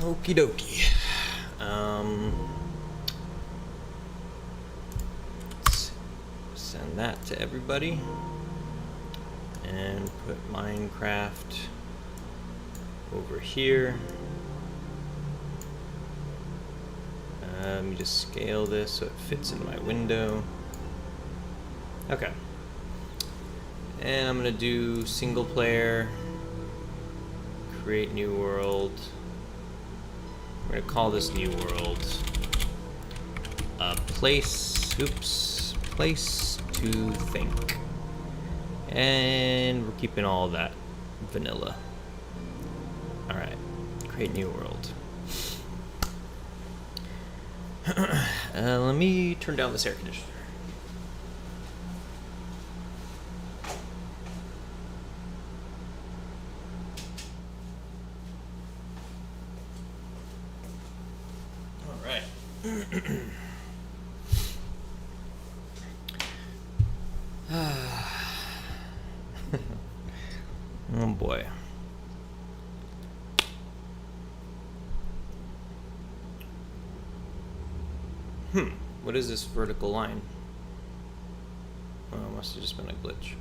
Okie dokie. Let's send that to everybody and put Minecraft over here. Let me just scale this so it fits in my window. Okay. And I'm gonna do single player, create new world. We're gonna call this new world place to think. And we're keeping all of that vanilla. All right, create new world. Let me turn down this air conditioner. All right. Oh boy. What is this vertical line? Oh, it must have just been a glitch.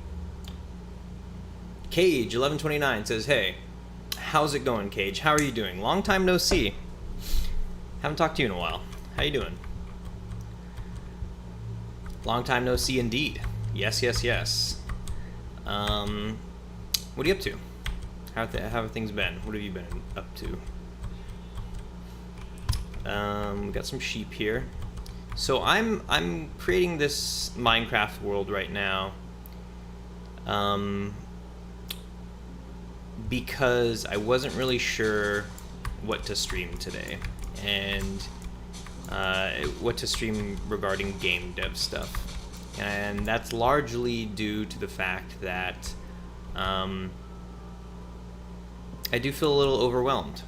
Cage 1129 says, "Hey, how's it going, Cage? How are you doing? Long time no see. Haven't talked to you in a while. How you doing?" Long time no see indeed. Yes, yes, yes. What are you up to? How have things been? What have you been up to? We got some sheep here. So I'm creating this Minecraft world right now, because I wasn't really sure what to stream today, and what to stream regarding game dev stuff, and that's largely due to the fact that I do feel a little overwhelmed.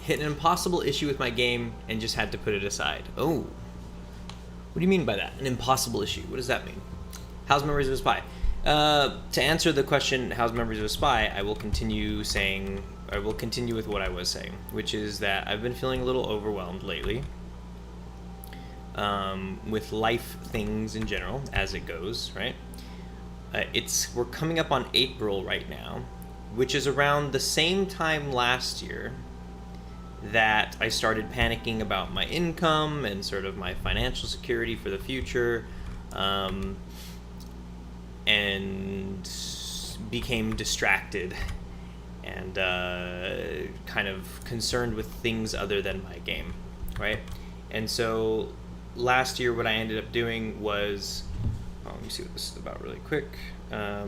Hit an impossible issue with my game and just had to put it aside. Oh, what do you mean by that? An impossible issue? What does that mean? How's Memories of a Spy? To answer the question, how's Memories of a Spy, I will continue with what I was saying, which is that I've been feeling a little overwhelmed lately, with life things in general, as it goes, right? We're coming up on April right now, which is around the same time last year that I started panicking about my income and sort of my financial security for the future, and became distracted and kind of concerned with things other than my game, right? And so last year what I ended up doing was, let me see what this is about really quick. I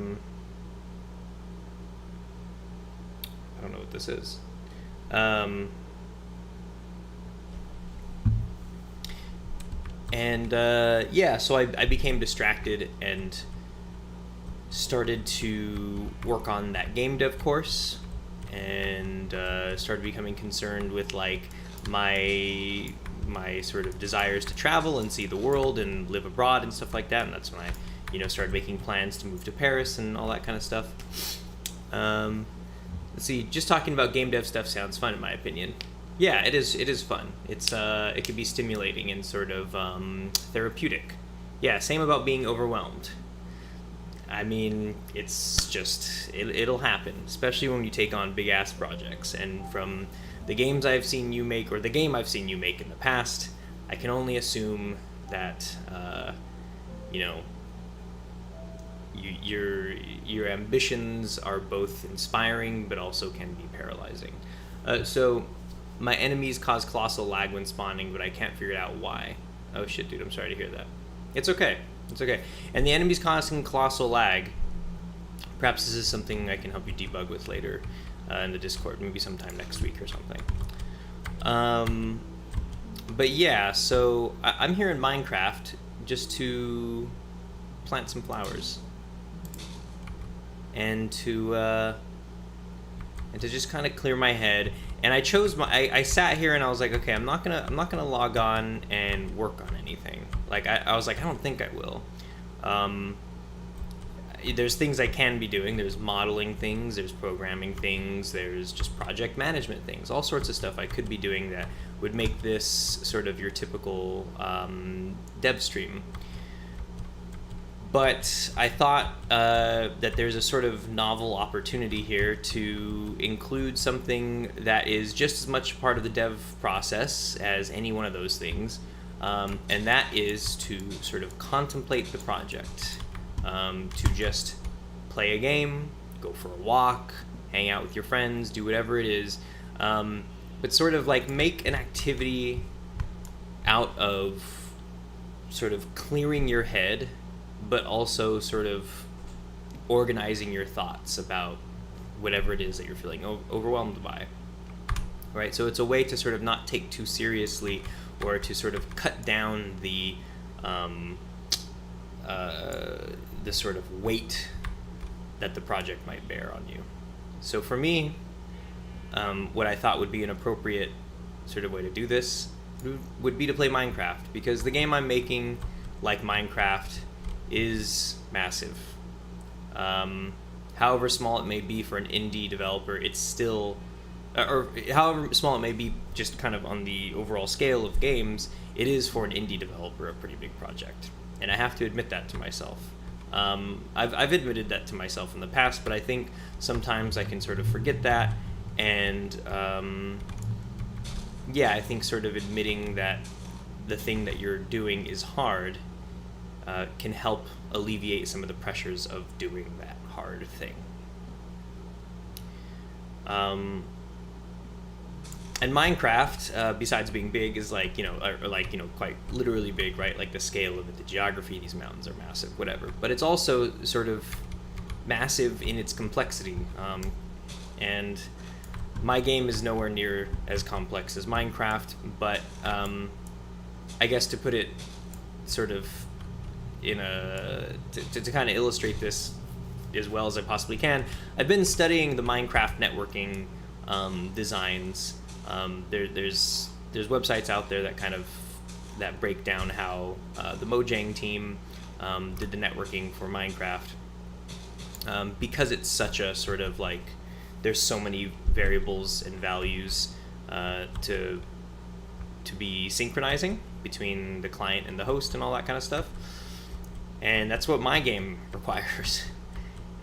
don't know what this is. Yeah, so I became distracted and started to work on that game dev course, and started becoming concerned with like my sort of desires to travel and see the world and live abroad and stuff like that. And that's when I started making plans to move to Paris and all that kind of stuff. Let's see, just talking about game dev stuff sounds fun in my opinion. Yeah, it is fun. It can be stimulating and sort of therapeutic. Yeah, same about being overwhelmed. I mean, it's just, it'll happen, especially when you take on big ass projects. And from the games I've seen you make, or the game I've seen you make in the past, I can only assume that, your ambitions are both inspiring, but also can be paralyzing. So my enemies cause colossal lag when spawning, but I can't figure out why. Oh shit, dude, I'm sorry to hear that. It's okay. It's okay. And the enemies causing colossal lag, perhaps this is something I can help you debug with later in the Discord, maybe sometime next week or something. But yeah, so I'm here in Minecraft just to plant some flowers and to just kind of clear my head. And I chose I sat here and I was like, okay, I'm not gonna log on and work on anything. Like I was like, I don't think I will. there's things I can be doing. There's modeling things, there's programming things, there's just project management things, all sorts of stuff I could be doing that would make this sort of your typical dev stream. But I thought that there's a sort of novel opportunity here to include something that is just as much part of the dev process as any one of those things, and that is to sort of contemplate the project, to just play a game, go for a walk, hang out with your friends, do whatever it is, but sort of like make an activity out of sort of clearing your head, but also sort of organizing your thoughts about whatever it is that you're feeling overwhelmed by. Right? So it's a way to sort of not take too seriously, or to sort of cut down the sort of weight that the project might bear on you. So for me, what I thought would be an appropriate sort of way to do this would be to play Minecraft, because the game I'm making, like Minecraft, is massive. However small it may be for an indie developer, it's still, or however small it may be just kind of on the overall scale of games, it is for an indie developer a pretty big project. And I have to admit that to myself. I've admitted that to myself in the past, but I think sometimes I can sort of forget that. And yeah, I think sort of admitting that the thing that you're doing is hard can help alleviate some of the pressures of doing that hard thing. And Minecraft, besides being big, is like, quite literally big, right? Like the scale of it, the geography, these mountains are massive, whatever. But it's also sort of massive in its complexity. And my game is nowhere near as complex as Minecraft, but I guess to put it sort of in to kind of illustrate this as well as I possibly can, I've been studying the Minecraft networking designs. There's websites out there that break down how the Mojang team did the networking for Minecraft, because it's such a sort of like, there's so many variables and values to be synchronizing between the client and the host and all that kind of stuff. And that's what my game requires.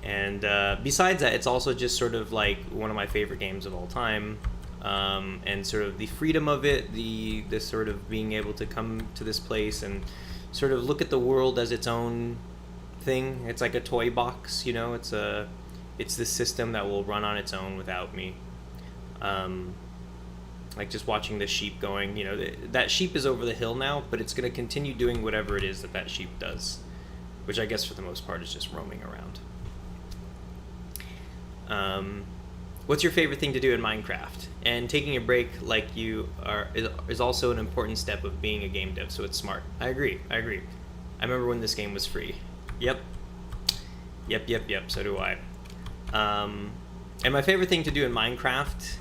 And besides that, it's also just sort of like one of my favorite games of all time. And sort of the freedom of it, the sort of being able to come to this place and sort of look at the world as its own thing. It's like a toy box, it's this system that will run on its own without me. Like just watching the sheep going, that sheep is over the hill now, but it's going to continue doing whatever it is that sheep does, which I guess for the most part is just roaming around. What's your favorite thing to do in Minecraft? And taking a break like you are is also an important step of being a game dev, so it's smart. I agree. I remember when this game was free. Yep, so do I. And my favorite thing to do in Minecraft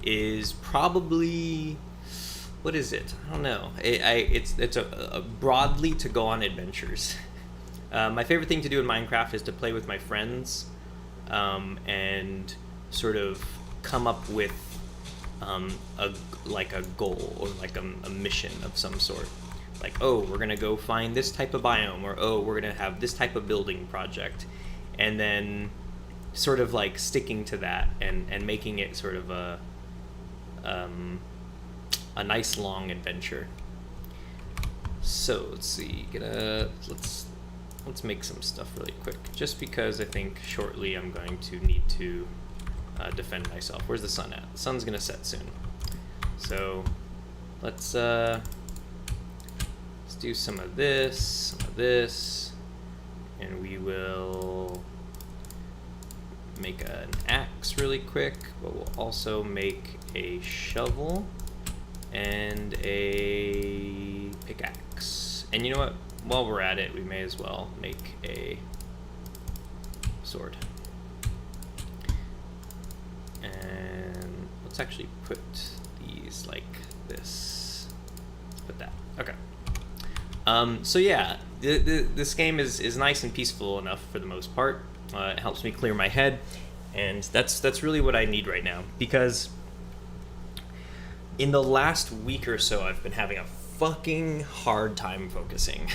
is probably, what is it? I don't know. It's broadly to go on adventures. My favorite thing to do in Minecraft is to play with my friends, and sort of come up with a goal, or like a mission of some sort. Like, oh, we're gonna go find this type of biome, or oh, we're gonna have this type of building project, and then sort of like sticking to that and making it sort of a nice long adventure. So let's see, let's make some stuff really quick, just because I think shortly I'm going to need to defend myself. Where's the sun at? The sun's gonna set soon, so let's do some of this, and we will make an axe really quick, but we'll also make a shovel and a pickaxe. And you know what? While we're at it, we may as well make a sword. And let's actually put these like this. Let's put that. Okay. So yeah, This game is nice and peaceful enough for the most part. It helps me clear my head, and that's really what I need right now, because in the last week or so I've been having a fucking hard time focusing.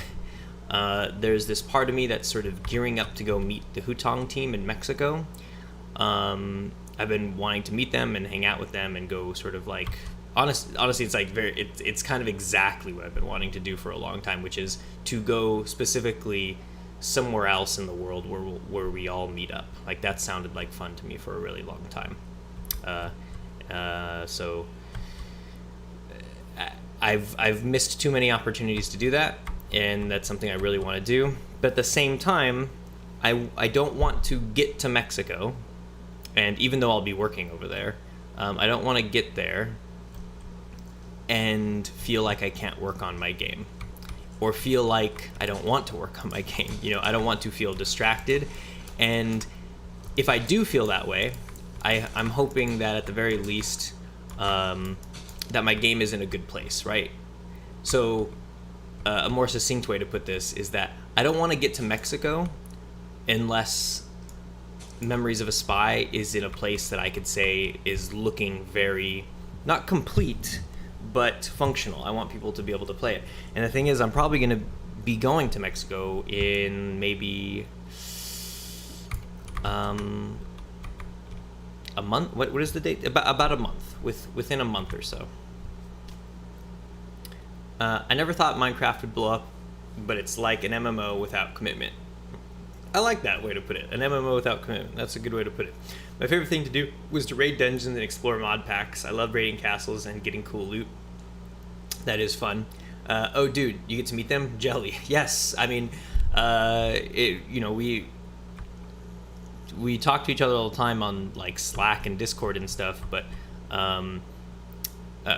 There's this part of me that's sort of gearing up to go meet the Hutong team in Mexico. I've been wanting to meet them and hang out with them and go sort of like, honestly, it's like it's kind of exactly what I've been wanting to do for a long time, which is to go specifically somewhere else in the world where we all meet up. Like, that sounded like fun to me for a really long time. So I've missed too many opportunities to do that, and that's something I really want to do. But at the same time, I don't want to get to Mexico, and even though I'll be working over there, I don't want to get there and feel like I can't work on my game, or feel like I don't want to work on my game. You know, I don't want to feel distracted. And if I do feel that way, I'm hoping that at the very least, that my game is in a good place, right? So a more succinct way to put this is that I don't want to get to Mexico unless Memories of a Spy is in a place that I could say is looking very, not complete, but functional. I want people to be able to play it. And the thing is, I'm probably going to be going to Mexico in maybe a month. What is the date? About a month, within a month or so. I never thought Minecraft would blow up, but it's like an MMO without commitment. I like that way to put it. An MMO without commitment. That's a good way to put it. My favorite thing to do was to raid dungeons and explore mod packs. I love raiding castles and getting cool loot. That is fun. Oh, dude, you get to meet them? Jelly. Yes. I mean, we talk to each other all the time on like Slack and Discord and stuff, but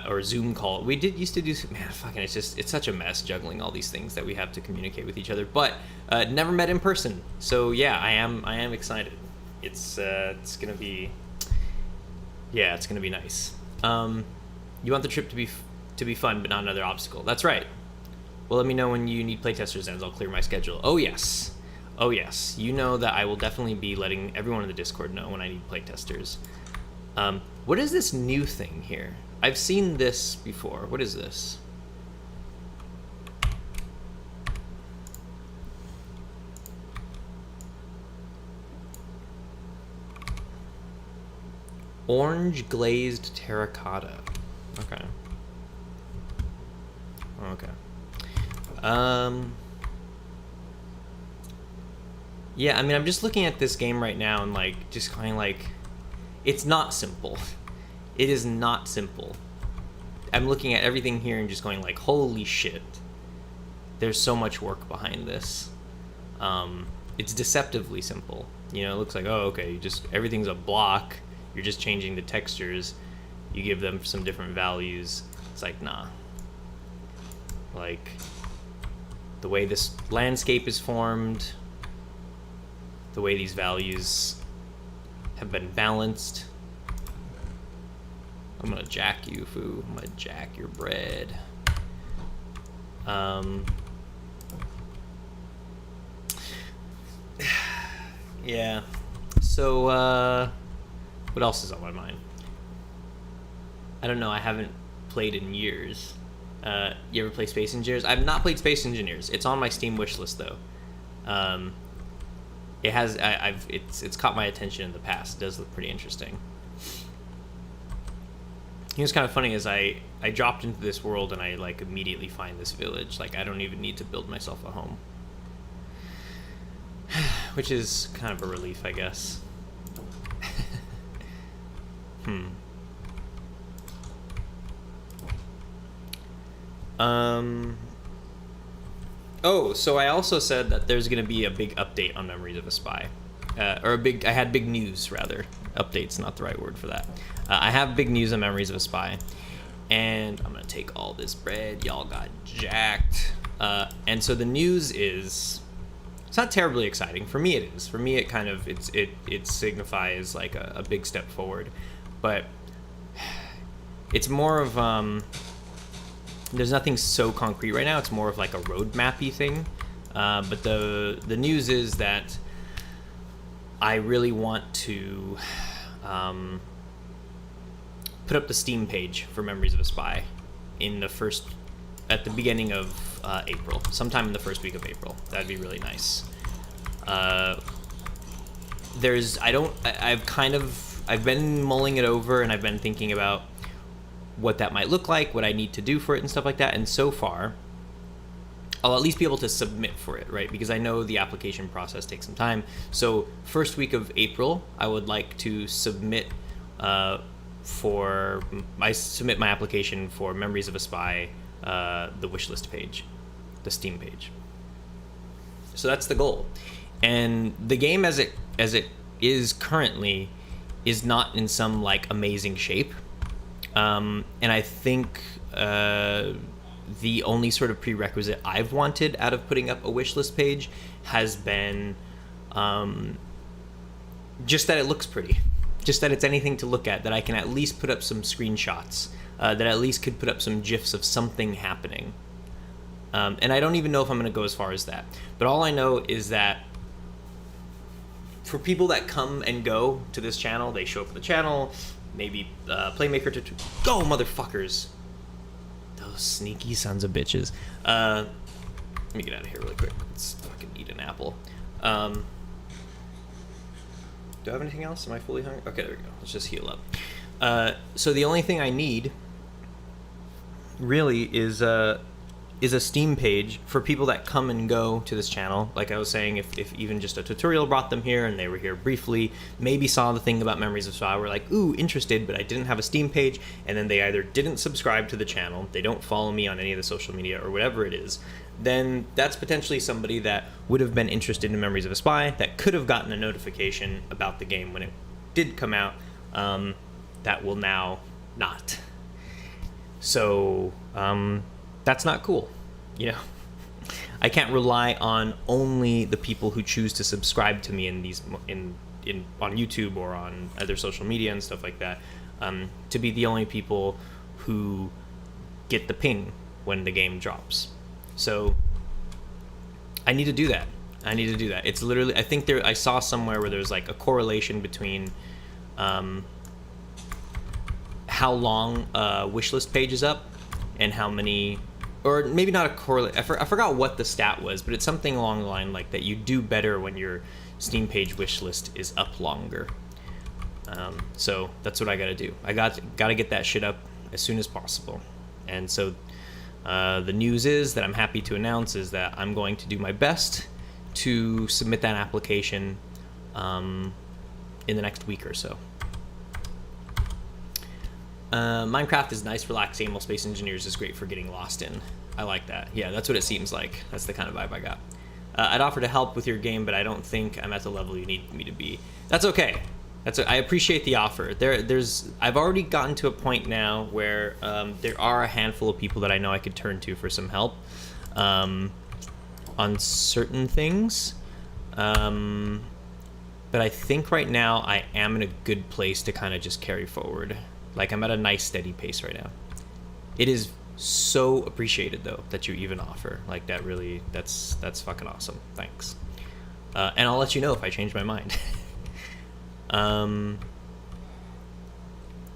or Zoom call. We used to do, man, fucking, it's such a mess juggling all these things that we have to communicate with each other, but never met in person. So yeah, I am excited. It's gonna be nice. You want the trip to be fun, but not another obstacle. That's right. Well, let me know when you need playtesters ends. I'll clear my schedule. Oh yes. You know that I will definitely be letting everyone in the Discord know when I need playtesters. What is this new thing here? I've seen this before. What is this? Orange glazed terracotta. Okay. Yeah, I mean, I'm just looking at this game right now and like just kind of like, it's not simple. It is not simple. I'm looking at everything here and just going like, holy shit. There's so much work behind this. It's deceptively simple. You know, it looks like, oh, okay, everything's a block. You're just changing the textures. You give them some different values. It's like, nah. Like, the way this landscape is formed, the way these values have been balanced. I'm gonna jack you, foo. I'm gonna jack your bread. Yeah. So, what else is on my mind? I don't know. I haven't played in years. You ever play Space Engineers? I've not played Space Engineers. It's on my Steam wishlist though. It has. It's caught my attention in the past. It does look pretty interesting. You know, what's kind of funny is I dropped into this world and I like immediately find this village. Like, I don't even need to build myself a home, which is kind of a relief, I guess. Oh, so I also said that there's going to be a big update on Memories of a Spy. I had big news, rather. Update's not the right word for that. I have big news on Memories of a Spy. And I'm going to take all this bread. Y'all got jacked. And so the news is... It's not terribly exciting. For me, it is. For me, it kind of... It signifies like a big step forward. But it's more of... there's nothing so concrete right now. It's more of like a roadmap-y thing. But the news is that I really want to put up the Steam page for Memories of a Spy at the beginning of April, sometime in the first week of April. That'd be really nice. I've been mulling it over, and I've been thinking about what that might look like, what I need to do for it, and stuff like that. And so far, I'll at least be able to submit for it, right? Because I know the application process takes some time. So first week of April, I would like to submit my application for Memories of a Spy, the wishlist page, the Steam page. So that's the goal. And the game as it is currently is not in some like amazing shape. And I think the only sort of prerequisite I've wanted out of putting up a wishlist page has been just that it looks pretty. Just that it's anything to look at, that I can at least put up some screenshots, that at least could put up some GIFs of something happening. And I don't even know if I'm going to go as far as that. But all I know is that for people that come and go to this channel, they show up at the channel, maybe Playmaker go, motherfuckers. Those sneaky sons of bitches. Let me get out of here really quick. Let's fucking eat an apple. Do I have anything else? Am I fully hungry? Okay, there we go. Let's just heal up. So the only thing I need really is a Steam page for people that come and go to this channel. Like I was saying, if even just a tutorial brought them here and they were here briefly, maybe saw the thing about Memories of Spy, were like, ooh, interested, but I didn't have a Steam page, and then they either didn't subscribe to the channel, they don't follow me on any of the social media or whatever it is, then that's potentially somebody that would have been interested in Memories of a Spy, that could have gotten a notification about the game when it did come out, that will now not. So, that's not cool, you know. I can't rely on only the people who choose to subscribe to me on YouTube or on other social media and stuff like that, to be the only people who get the ping when the game drops. So I need to do that. It's literally, I think I saw somewhere where there's like a correlation between how long a wishlist page is up and how many, or maybe not a correlate. I forgot what the stat was, but it's something along the line like that. You do better when your Steam page wishlist is up longer. So that's what I got to do. I got to get that shit up as soon as possible. And so the news is that I'm happy to announce is that I'm going to do my best to submit that application in the next week or so. Minecraft is nice, relaxing, while Space Engineers is great for getting lost in. I like that. Yeah, that's what it seems like. That's the kind of vibe I got. I'd offer to help with your game, but I don't think I'm at the level you need me to be. That's okay. I appreciate the offer. I've already gotten to a point now where there are a handful of people that I know I could turn to for some help on certain things. But I think right now I am in a good place to kind of just carry forward. Like, I'm at a nice steady pace right now. It is so appreciated though that you even offer. Like, that really, that's fucking awesome. Thanks. And I'll let you know if I change my mind.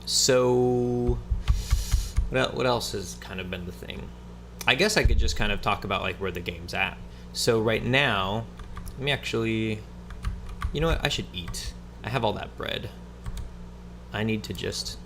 So what else has kind of been the thing? I guess I could just kind of talk about like where the game's at. So right now, let me actually, you know what? I should eat. I have all that bread. I need to just,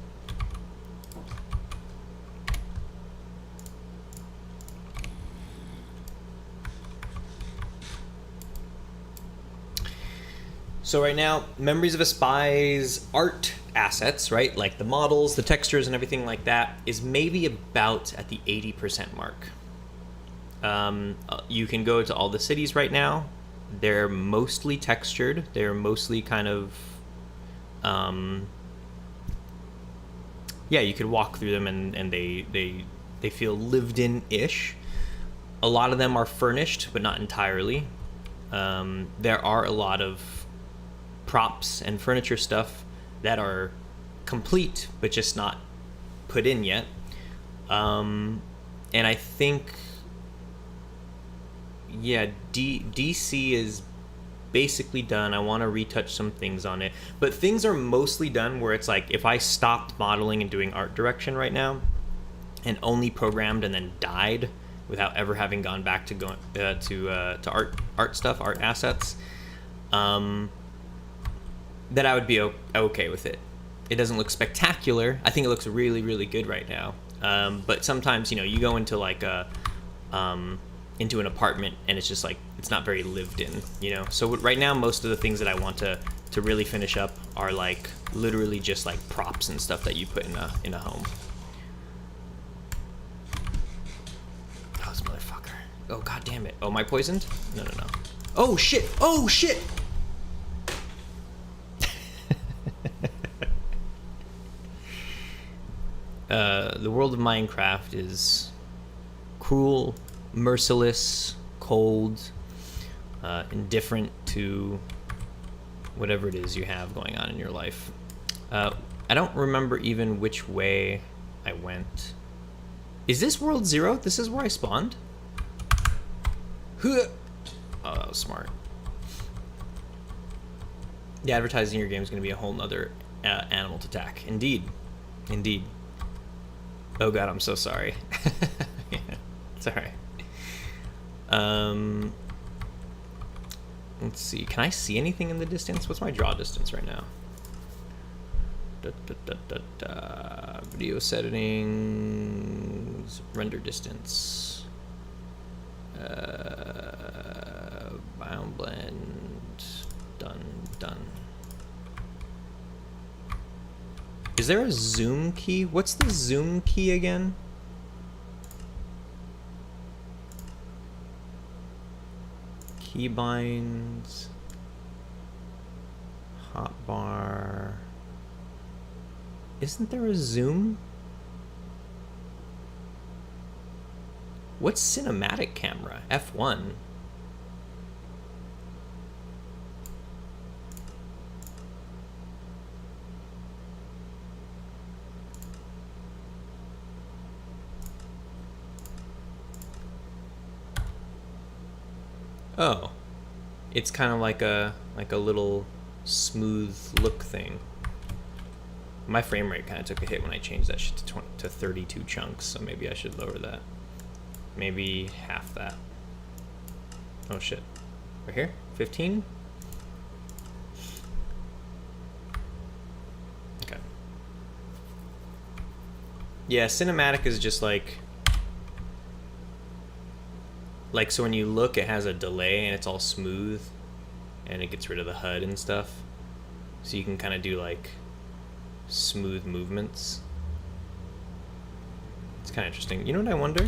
so right now, Memories of a Spy's art assets, right, like the models, the textures, and everything like that, is maybe about at the 80% mark. You can go to all the cities right now. They're mostly textured. They're mostly kind of, yeah, you could walk through them and they feel lived in-ish. A lot of them are furnished, but not entirely. There are a lot of props and furniture stuff that are complete but just not put in yet, and I think yeah, DC is basically done. I want to retouch some things on it, but things are mostly done where it's like if I stopped modeling and doing art direction right now and only programmed and then died without ever having gone back to going to art stuff, art assets, that I would be okay with it. It doesn't look spectacular. I think it looks really, really good right now. But sometimes, you know, you go into like a into an apartment and it's just like it's not very lived in, you know. So right now, most of the things that I want to really finish up are like literally just like props and stuff that you put in a home. Oh, this motherfucker! Oh, god damn it! Oh, am I poisoned? No. Oh shit! Oh shit! The world of Minecraft is cruel, merciless, cold, indifferent to whatever it is you have going on in your life. I don't remember even which way I went. Is this world 0? This is where I spawned? Oh, that was smart. The advertising in your game is going to be a whole nother animal to attack. Indeed. Oh god, I'm so sorry. Yeah, it's alright. Let's see. Can I see anything in the distance? What's my draw distance right now? Video settings, render distance, biome blend, done. Is there a zoom key? What's the zoom key again? Keybinds, hotbar. Isn't there a zoom? What's cinematic camera? F1. Oh, it's kind of like a little smooth look thing. My frame rate kind of took a hit when I changed that shit to 32 chunks, so maybe I should lower that. Maybe half that. Oh shit. Right here? 15? Okay. Yeah, cinematic is just like so when you look, it has a delay and it's all smooth and it gets rid of the HUD and stuff, so you can kind of do like smooth movements. It's kind of interesting. You know what I wonder?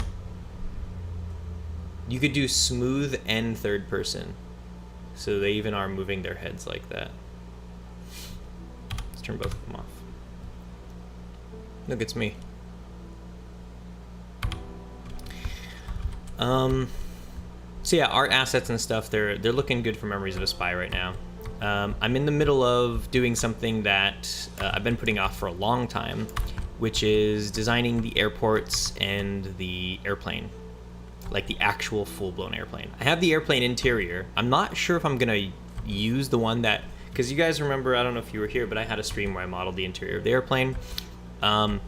You could do smooth and third person, so they even are moving their heads like that. Let's turn both of them off. Look, it's me. So yeah, art assets and stuff, they're looking good for Memories of a Spy right now. I'm in the middle of doing something that I've been putting off for a long time, which is designing the airports and the airplane, like the actual full-blown airplane. I have the airplane interior. I'm not sure if I'm gonna use the one that, because you guys remember, I don't know if you were here, but I had a stream where I modeled the interior of the airplane. I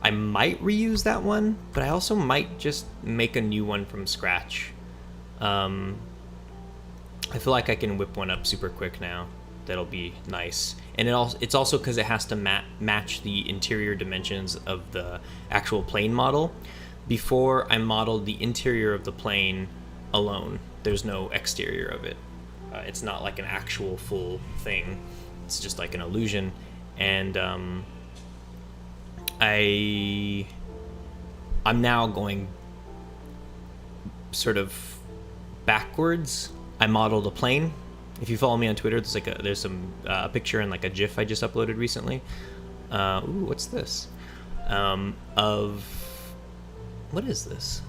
might reuse that one, but I also might just make a new one from scratch. I feel like I can whip one up super quick now. That'll be nice. And it's also because it has to match the interior dimensions of the actual plane model. Before, I modeled the interior of the plane alone. There's no exterior of it. It's not like an actual full thing. It's just like an illusion. And I'm now going sort of backwards. I modeled a plane. If you follow me on Twitter, there's some picture and like a GIF I just uploaded recently. Ooh, what's this? Of what is this?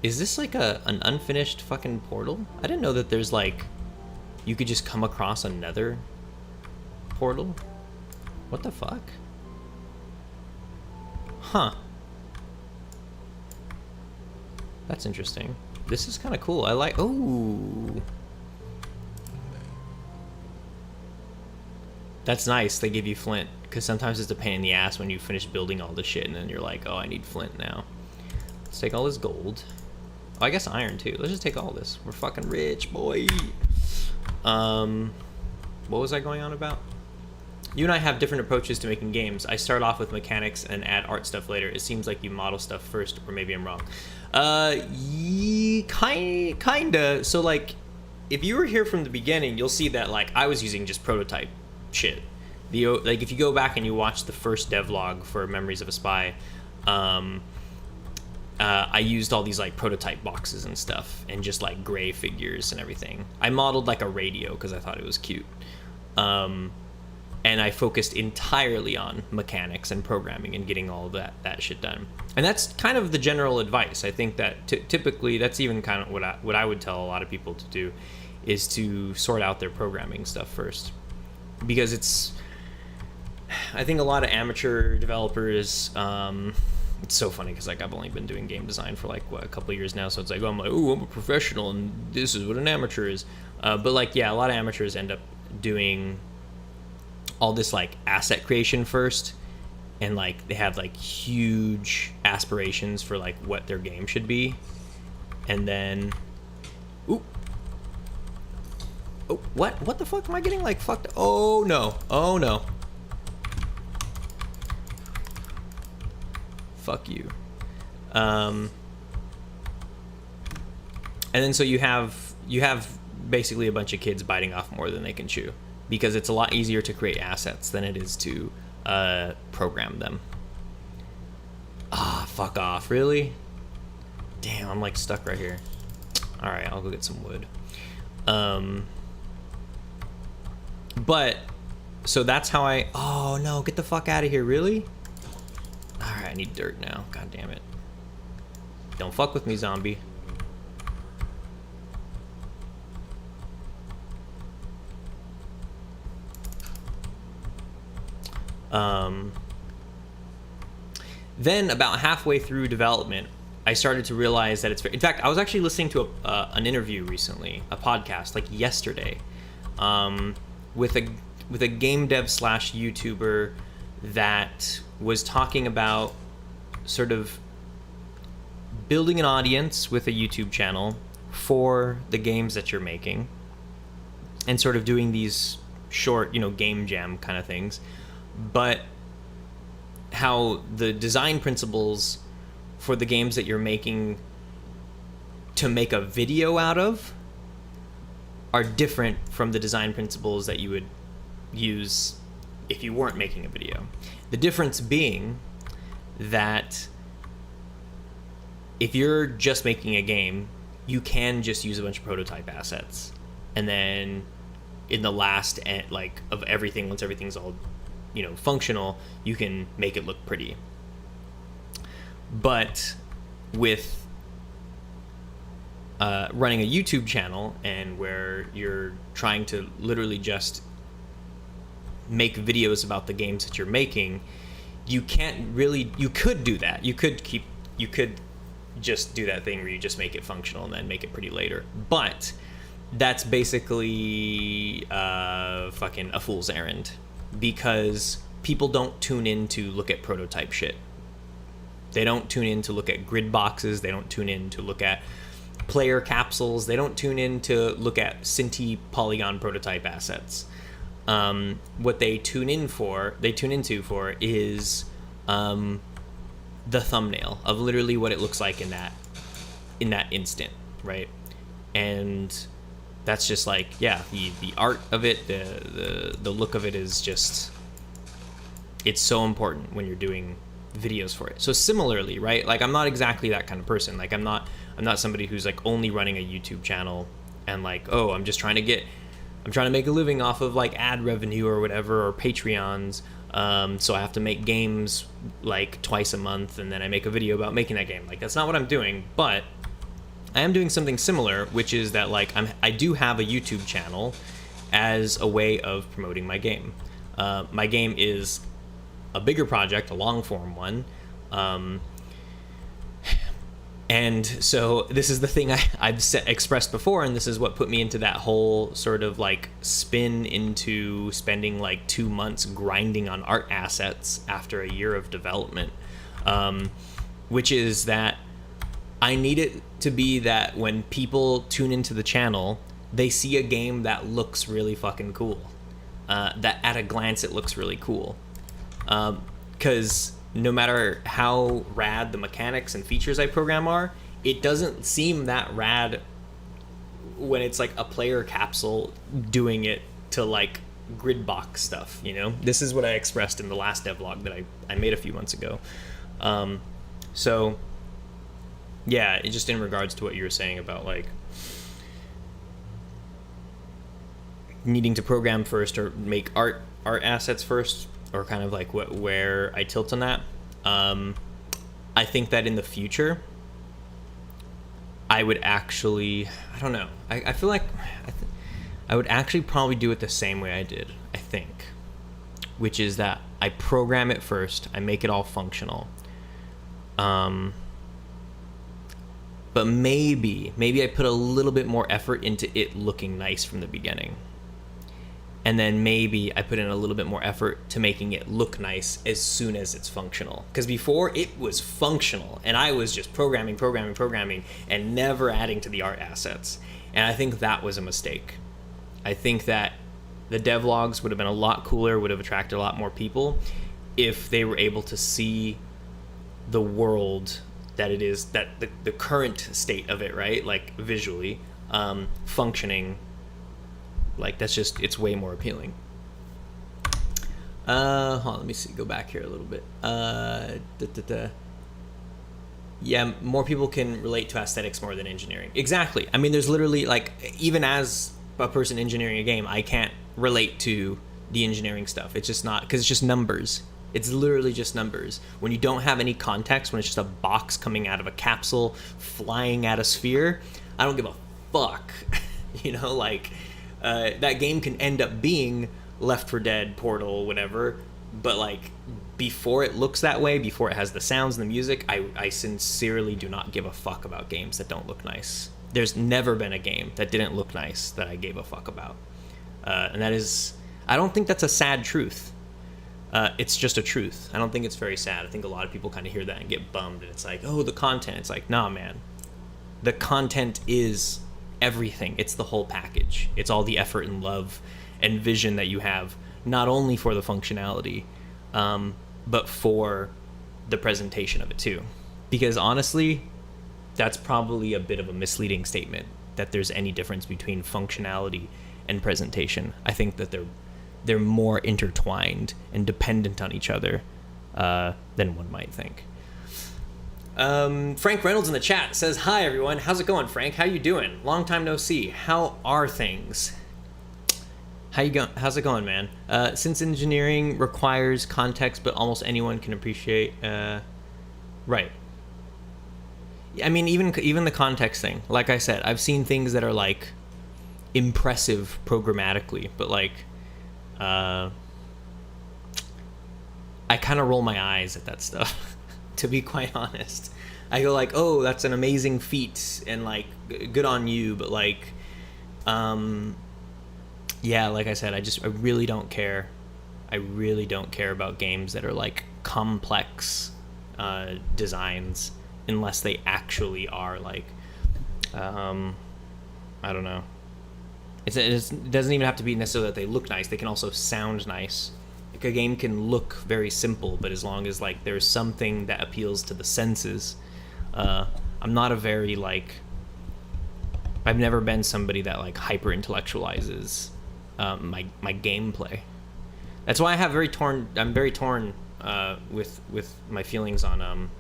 Is this like an unfinished fucking portal? I didn't know that there's like you could just come across another portal. What the fuck? Huh. That's interesting. This is kind of cool. I like... Oh! That's nice. They give you flint. Because sometimes it's a pain in the ass when you finish building all this shit and then you're like, oh, I need flint now. Let's take all this gold. Oh, I guess iron too. Let's just take all this. We're fucking rich, boy. What was I going on about? You and I have different approaches to making games. I start off with mechanics and add art stuff later. It seems like you model stuff first, or maybe I'm wrong. Kinda. So like, if you were here from the beginning, you'll see that like I was using just prototype shit. Like if you go back and you watch the first devlog for Memories of a Spy, I used all these like prototype boxes and stuff, and just like gray figures and everything. I modeled like a radio because I thought it was cute. And I focused entirely on mechanics and programming and getting all of that shit done. And that's kind of the general advice. I think that typically that's even kind of what I would tell a lot of people to do, is to sort out their programming stuff first. Because I think a lot of amateur developers, it's so funny because like I've only been doing game design for like a couple of years now, so it's like, oh, I'm a professional and this is what an amateur is. But like, yeah, a lot of amateurs end up doing all this like asset creation first, and like they have like huge aspirations for like what their game should be, and then oh, what the fuck am I getting like fucked? Oh no, fuck you. And then so you have basically a bunch of kids biting off more than they can chew, because it's a lot easier to create assets than it is to program them. Ah, fuck off, really? Damn, I'm like stuck right here. All right, I'll go get some wood. But so that's how oh no, get the fuck out of here, really? All right, I need dirt now. God damn it. Don't fuck with me, zombie. Then about halfway through development, I started to realize that in fact, I was actually listening to an interview recently, a podcast, like yesterday, with a game dev / YouTuber that was talking about sort of building an audience with a YouTube channel for the games that you're making, and sort of doing these short, game jam kind of things, but how the design principles for the games that you're making to make a video out of are different from the design principles that you would use if you weren't making a video. The difference being that if you're just making a game, you can just use a bunch of prototype assets, and then in the last of everything, once everything's all functional, you can make it look pretty. But with running a YouTube channel, and where you're trying to literally just make videos about the games that you're making, you could do that. You could just do that thing where you just make it functional and then make it pretty later. But that's basically fucking a fool's errand, because people don't tune in to look at prototype shit. They don't tune in to look at grid boxes. They don't tune in to look at player capsules. They don't tune in to look at Cinti polygon prototype assets. What they tune into for is the thumbnail of literally what it looks like in that instant, right? And that's just like, yeah, the art of it, the look of it is just, it's so important when you're doing videos for it. So similarly, right, like I'm not exactly that kind of person. Like I'm not somebody who's like only running a YouTube channel and like, oh, I'm trying to make a living off of like ad revenue or whatever, or Patreons, so I have to make games like twice a month and then I make a video about making that game. Like that's not what I'm doing. But I am doing something similar, which is that like I do have a YouTube channel as a way of promoting my game. My game is a bigger project, a long form one. And so this is the thing I've expressed before, and this is what put me into that whole sort of like spin into spending like 2 months grinding on art assets after a year of development, which is that I need it to be that when people tune into the channel, they see a game that looks really fucking cool, that at a glance it looks really cool, because no matter how rad the mechanics and features I program are, it doesn't seem that rad when it's like a player capsule doing it to like grid box stuff, you know? This is what I expressed in the last devlog that I made a few months ago. So yeah, it just in regards to what you were saying about like needing to program first or make art assets first, or kind of like where I tilt on that. I think that in the future, I would actually, I don't know. I feel like I would actually probably do it the same way I did, I think, which is that I program it first, I make it all functional. But maybe I put a little bit more effort into it looking nice from the beginning. And then maybe I put in a little bit more effort to making it look nice as soon as it's functional. Because before, it was functional, and I was just programming, and never adding to the art assets. And I think that was a mistake. I think that the devlogs would have been a lot cooler, would have attracted a lot more people if they were able to see the world that it is, that the current state of it, right? Like visually, functioning. Like, that's just, it's way more appealing. Hold on, let me see, go back here a little bit. Yeah, more people can relate to aesthetics more than engineering. Exactly. I mean, there's literally, like, even as a person engineering a game, I can't relate to the engineering stuff. It's just not, because it's just numbers. It's literally just numbers. When you don't have any context, when it's just a box coming out of a capsule, flying at a sphere, I don't give a fuck. You know, like... that game can end up being Left 4 Dead, Portal, whatever, but like before it looks that way, before it has the sounds and the music, I sincerely do not give a fuck about games that don't look nice. There's never been a game that didn't look nice that I gave a fuck about. And that is, I don't think that's a sad truth. It's just a truth. I don't think it's very sad. I think a lot of people kind of hear that and get bummed, and it's like, oh, the content. It's like, nah, man. The content is everything. It's the whole package. It's all the effort and love and vision that you have, not only for the functionality, but for the presentation of it too. Because honestly, that's probably a bit of a misleading statement that there's any difference between functionality and presentation. I think that they're more intertwined and dependent on each other than one might think. Frank Reynolds in the chat says, hi everyone, how's it going, Frank? How you doing? Long time no see. How are things? How's it going, man? Since engineering requires context, but almost anyone can appreciate, right. I mean, even the context thing, like I said, I've seen things that are like impressive programmatically, but like, I kind of roll my eyes at that stuff. To be quite honest, I go like, oh, that's an amazing feat and like good on you, but like yeah, like I said, I really don't care. I really don't care about games that are like complex designs unless they actually are like I don't know. It doesn't even have to be necessarily that they look nice. They can also sound nice. Like a game can look very simple, but as long as like there's something that appeals to the senses. I'm not a very like, I've never been somebody that like hyper intellectualizes my gameplay. That's why I'm very torn with my feelings on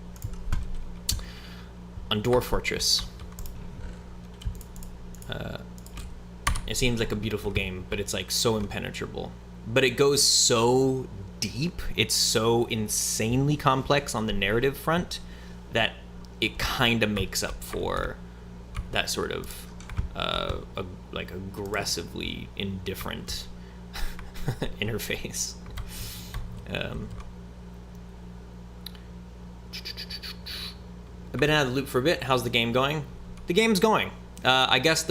Dwarf Fortress. It seems like a beautiful game, but it's like so impenetrable. But it goes so deep, it's so insanely complex on the narrative front that it kind of makes up for that sort of like aggressively indifferent interface. I've been out of the loop for a bit. How's the game going? The game's going. I guess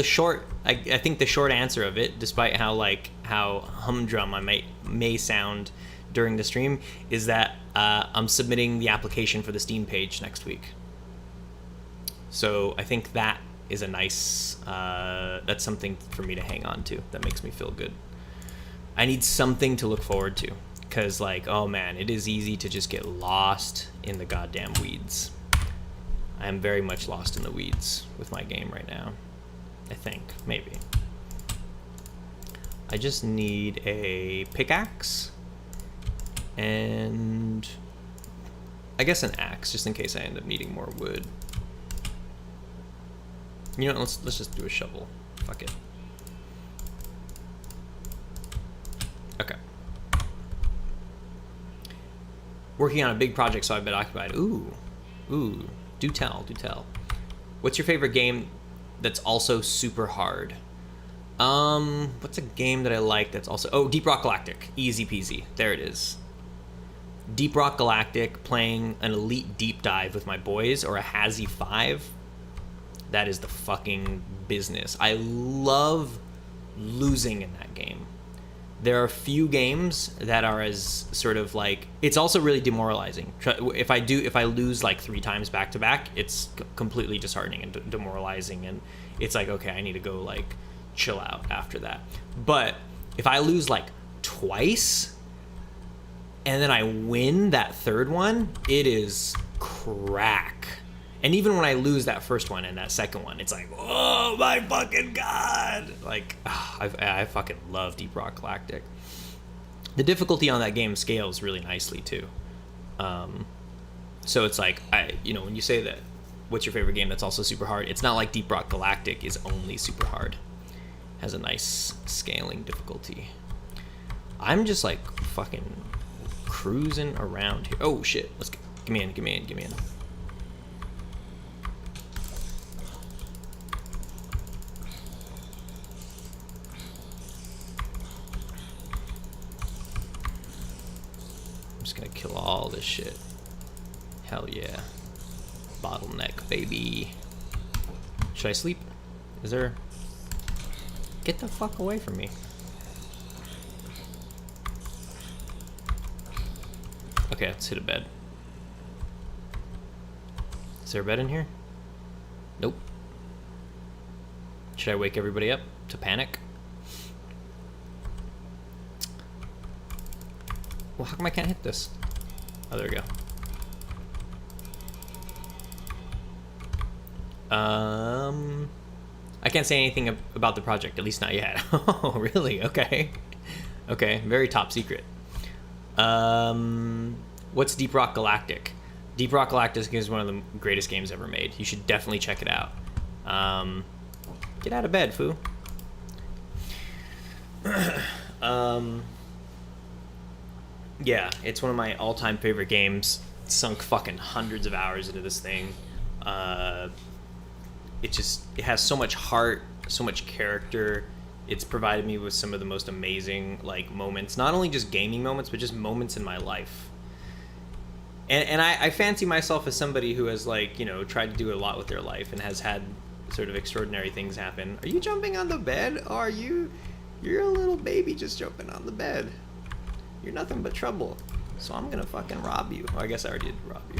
I think the short answer of it, despite how humdrum I may sound during the stream, is that I'm submitting the application for the Steam page next week. So I think that is a nice, that's something for me to hang on to. That makes me feel good. I need something to look forward to, because oh man, it is easy to just get lost in the goddamn weeds. I am very much lost in the weeds with my game right now. I think, maybe. I just need a pickaxe and I guess an axe, just in case I end up needing more wood. You know what, let's just do a shovel. Fuck it. Okay. Working on a big project, so I've been occupied. Ooh. Do tell. What's your favorite game that's also super hard? What's a game that I like that's also... Oh, Deep Rock Galactic. Easy peasy. There it is. Deep Rock Galactic, playing an elite deep dive with my boys, or a Hazy 5. That is the fucking business. I love losing in that game. There are few games that are as sort of it's also really demoralizing. If I lose 3 times back to back, it's completely disheartening and demoralizing, and it's okay, I need to go chill out after that. But if I lose twice and then I win that third one, it is crack. And even when I lose that first one and that second one, it's oh my fucking god! I fucking love Deep Rock Galactic. The difficulty on that game scales really nicely too. So it's when you say that, what's your favorite game that's also super hard? It's not like Deep Rock Galactic is only super hard. It has a nice scaling difficulty. I'm just fucking cruising around here. Oh shit! Give me in. I'm just gonna kill all this shit. Hell yeah. Bottleneck, baby. Should I sleep? Is there... Get the fuck away from me. Okay, let's hit a bed. Is there a bed in here? Nope. Should I wake everybody up to panic? Well, how come I can't hit this? Oh, there we go. I can't say anything about the project, at least not yet. Oh, really? Okay. Okay, very top secret. What's Deep Rock Galactic? Deep Rock Galactic is one of the greatest games ever made. You should definitely check it out. Get out of bed, foo. Yeah, it's one of my all-time favorite games. Sunk fucking hundreds of hours into this thing. It has so much heart, so much character. It's provided me with some of the most amazing moments, not only just gaming moments, but just moments in my life. And I fancy myself as somebody who has tried to do a lot with their life and has had sort of extraordinary things happen. Are you jumping on the bed? Or you're a little baby just jumping on the bed. You're nothing but trouble. So I'm gonna fucking rob you. Well, I guess I already did rob you.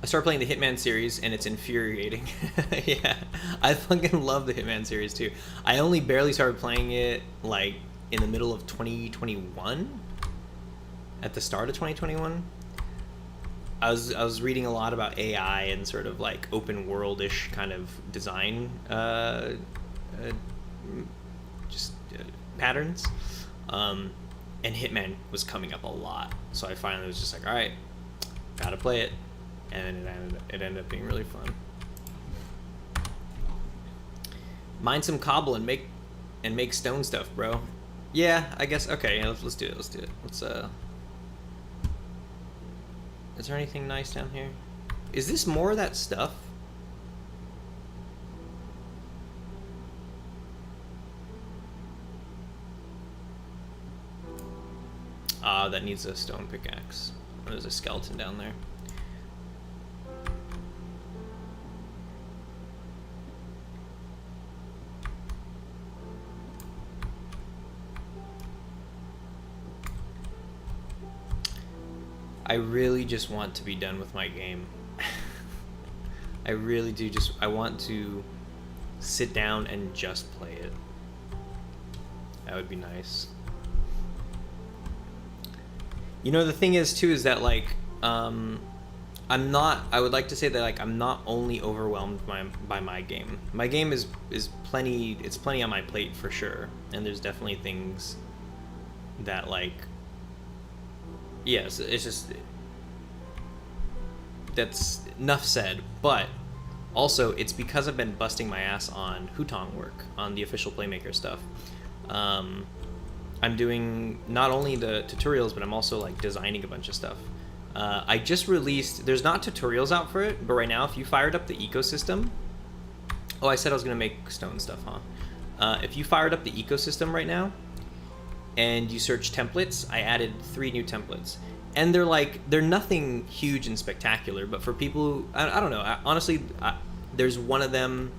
I started playing the Hitman series and it's infuriating. Yeah, I fucking love the Hitman series too. I only barely started playing it in the middle of 2021. At the start of 2021. I was reading a lot about AI and sort of open world-ish kind of design patterns. And Hitman was coming up a lot. So I finally was just all right, gotta play it. And it ended up being really fun. Mine some cobble and make stone stuff, bro. Yeah, I guess. Okay, yeah, let's do it. Let's Is there anything nice down here? Is this more of that stuff? That needs a stone pickaxe. There's a skeleton down there. I really just want to be done with my game. I really do I want to sit down and just play it. That would be nice. You know, the thing is too is that like I would like to say that like I'm not only overwhelmed by my game. My game is plenty on my plate for sure. And there's definitely things that like, yes, it's just, that's enough said, but also it's because I've been busting my ass on Hutong work, on the official Playmaker stuff. I'm doing not only the tutorials, but I'm also like designing a bunch of stuff. I just released, there's not tutorials out for it, but right now if you fired up the ecosystem, oh, I said I was gonna make stone stuff, huh? If you fired up the ecosystem right now and you search templates, I added 3 new templates. And they're nothing huge and spectacular, but for people who, I don't know, honestly, there's one of them,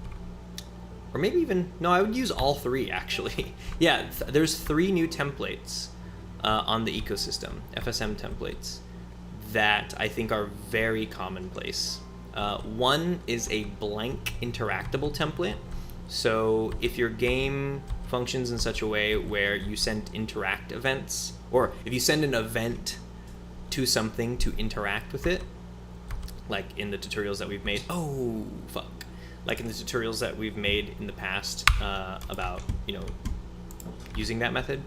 or maybe even, no, I would use all 3 actually. Yeah, there's 3 new templates on the ecosystem, FSM templates, that I think are very commonplace. One is a blank interactable template. So if your game functions in such a way where you send interact events, or if you send an event to something to interact with it, like in the tutorials that we've made, like in the tutorials that we've made in the past about, you know, using that method,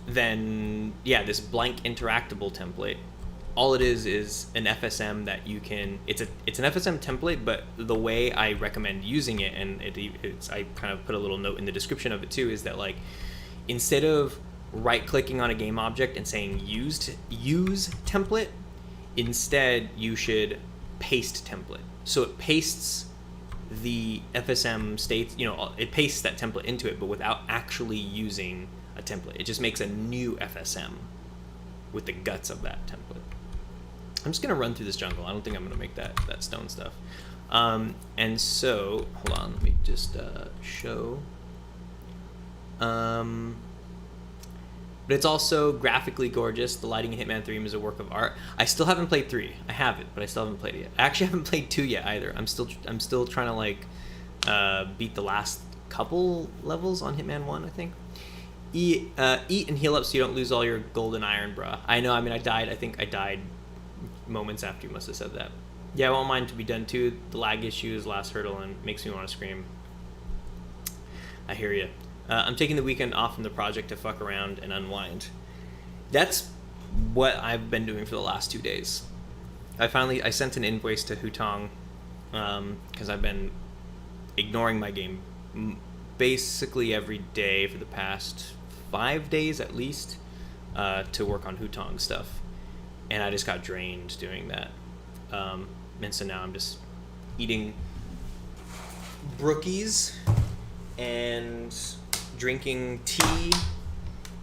then yeah, this blank interactable template, all it is an FSM that you can, it's an FSM template, but the way I recommend using it, and I kind of put a little note in the description of it too, is that like, instead of right-clicking on a game object and saying use template, instead you should paste template. So it pastes the FSM state, you know, it pastes that template into it, but without actually using a template. It just makes a new FSM with the guts of that template. I'm just gonna run through this jungle. I don't think I'm gonna make that stone stuff. And so, hold on, let me just show. But it's also graphically gorgeous. The lighting in Hitman 3 is a work of art. I still haven't played 3. I have it, but I still haven't played it yet. I actually haven't played 2 yet either. I'm still trying to like beat the last couple levels on Hitman 1, I think. Eat and heal up so you don't lose all your gold and iron, bruh. I know, I mean, I think I died moments after you must have said that. Yeah, I want mine to be done too. The lag issue is last hurdle and makes me want to scream. I hear you. I'm taking the weekend off from the project to fuck around and unwind. That's what I've been doing for the last 2 days. I sent an invoice to Hutong because I've been ignoring my game basically every day for the past 5 days at least to work on Hutong stuff. And I just got drained doing that. And so now I'm just eating brookies and drinking tea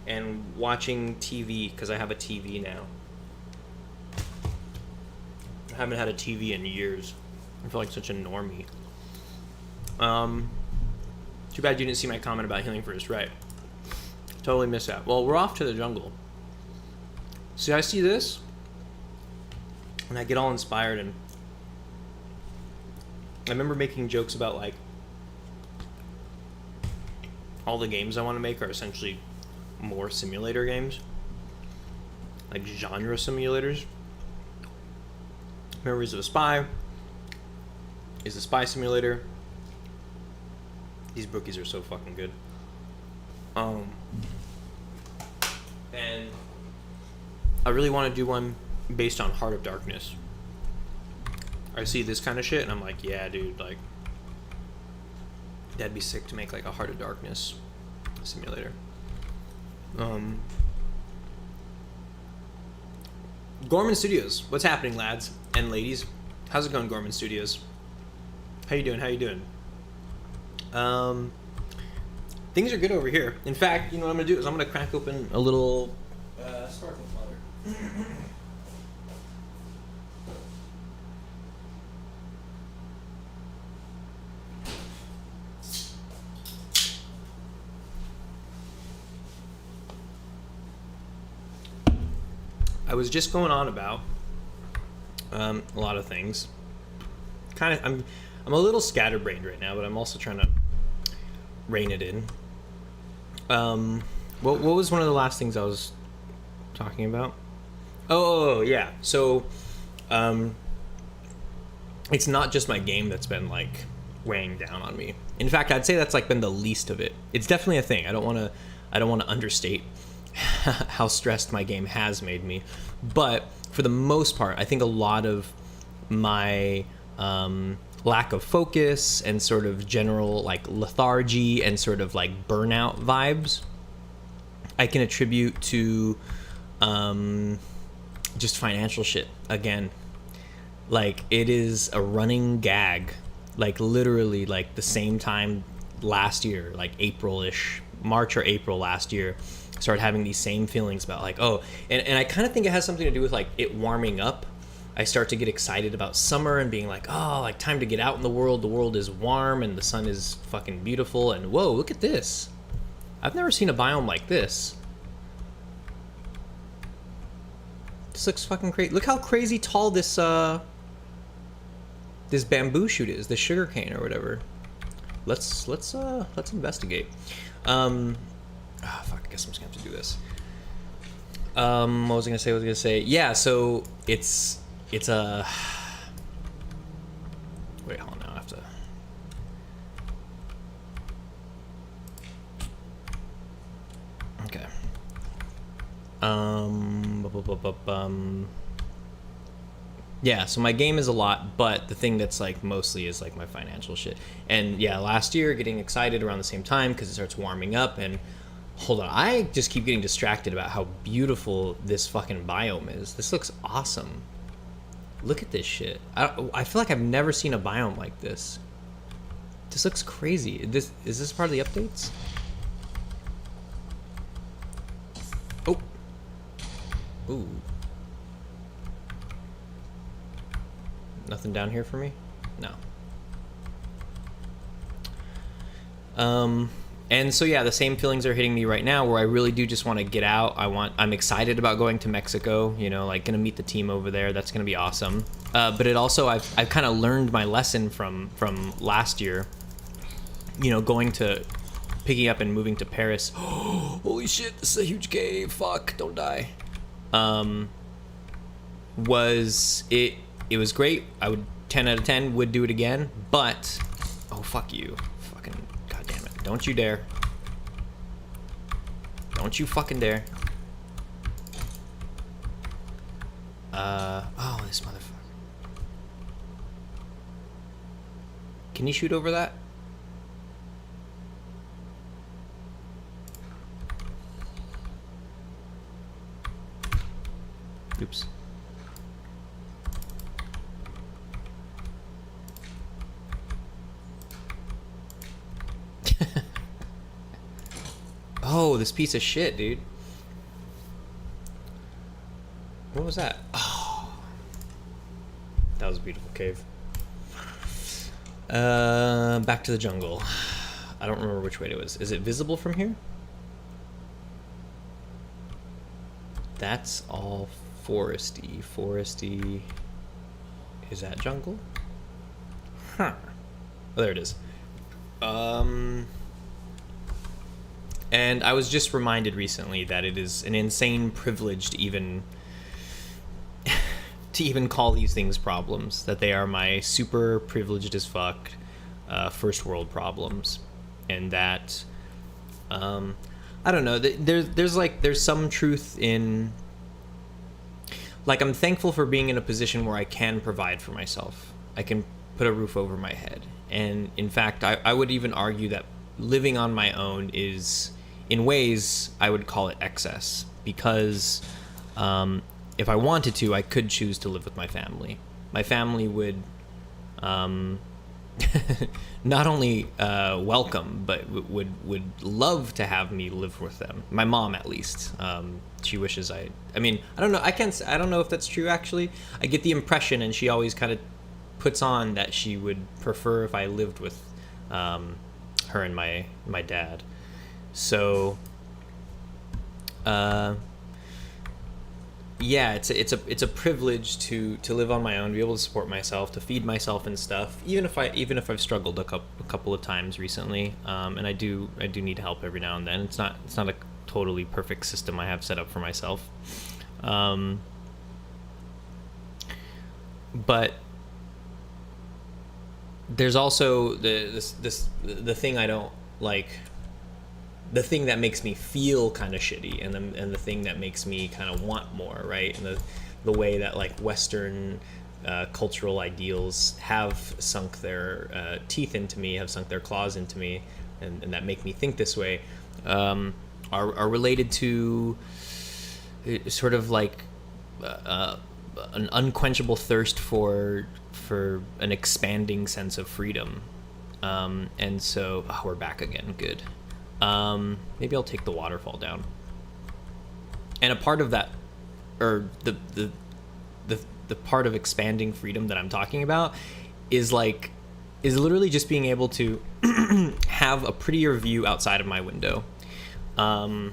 and watching TV because I have a TV now. I haven't had a TV in years. I feel like such a normie. Too bad you didn't see my comment about healing first, right? Totally missed that. Well, we're off to the jungle. See, I see this and I get all inspired, and I remember making jokes about like all the games I want to make are essentially more simulator games, like genre simulators. Memories of a Spy is a spy simulator. These brookies are so fucking good. And I really want to do one based on Heart of Darkness. I see this kind of shit and I'm like, yeah, dude, like that'd be sick to make like a Heart of Darkness simulator. Gorman Studios, what's happening, lads and ladies? How's it going, Gorman Studios? How you doing? Things are good over here. In fact, you know what I'm gonna do is I'm gonna crack open a little sparkling water. I was just going on about a lot of things. I'm a little scatterbrained right now, but I'm also trying to rein it in. What was one of the last things I was talking about? Oh yeah. So, it's not just my game that's been like weighing down on me. In fact, I'd say that's like been the least of it. It's definitely a thing. I don't want to understate how stressed my game has made me, but for the most part, I think a lot of my lack of focus and sort of general like lethargy and sort of like burnout vibes I can attribute to just financial shit again. Like, it is a running gag, like literally like the same time last year, like April-ish, March or April last year, started having these same feelings about like, oh, and I kind of think it has something to do with like it warming up. I start to get excited about summer and being like, oh, like time to get out in the world is warm and the sun is fucking beautiful, and whoa, look at this. I've never seen a biome like this. This looks fucking crazy. Look how crazy tall this this bamboo shoot is, this sugar cane or whatever. Let's investigate. Fuck, I guess I'm just gonna have to do this. What was I gonna say? Yeah, so it's a... Wait, hold on, now I have to... Okay. Yeah, so my game is a lot, but the thing that's like mostly is like my financial shit. And yeah, last year getting excited around the same time because it starts warming up, and hold on, I just keep getting distracted about how beautiful this fucking biome is. This looks awesome. Look at this shit. I feel like I've never seen a biome like this. This looks crazy. Is this part of the updates? Oh. Ooh. Nothing down here for me? No. And so yeah, the same feelings are hitting me right now, where I really do just want to get out. I'm excited about going to Mexico, you know, like gonna meet the team over there. That's gonna be awesome. But it also, I've kind of learned my lesson from last year, you know, picking up and moving to Paris. Holy shit, this is a huge cave. Fuck, don't die. It was great. I would 10 out of 10 would do it again, but oh, fuck you. Fucking goddamn it. Don't you dare. Don't you fucking dare. Oh, this motherfucker. Can you shoot over that? Oops. Oh, this piece of shit, dude. What was that? Oh. That was a beautiful cave. Back to the jungle. I don't remember which way it was. Is it visible from here? That's all foresty. Foresty. Is that jungle? Huh. Oh, there it is. And I was just reminded recently that it is an insane privilege to even call these things problems, that they are my super privileged as fuck first world problems, and that I don't know, there's some truth in, like, I'm thankful for being in a position where I can provide for myself. I can put a roof over my head, and in fact I would even argue that living on my own is, in ways, I would call it excess, because if I wanted to, I could choose to live with my family. My family would not only welcome, but would love to have me live with them. My mom, at least. She wishes I mean, I don't know. I don't know if that's true. Actually, I get the impression, and she always kind of puts on that she would prefer if I lived with her and my dad. So, yeah, it's a privilege to live on my own, be able to support myself, to feed myself and stuff. Even if I've struggled a couple of times recently, and I do need help every now and then. It's not a totally perfect system I have set up for myself, but there's also the thing I don't like. The thing that makes me feel kind of shitty, and the thing that makes me kind of want more, right? And the way that like Western cultural ideals have sunk their teeth into me, have sunk their claws into me, and that make me think this way, are related to sort of like an unquenchable thirst for an expanding sense of freedom. And so we're back again. Good. Maybe I'll take the waterfall down. And a part of that, or the part of expanding freedom that I'm talking about is literally just being able to have a prettier view outside of my window. I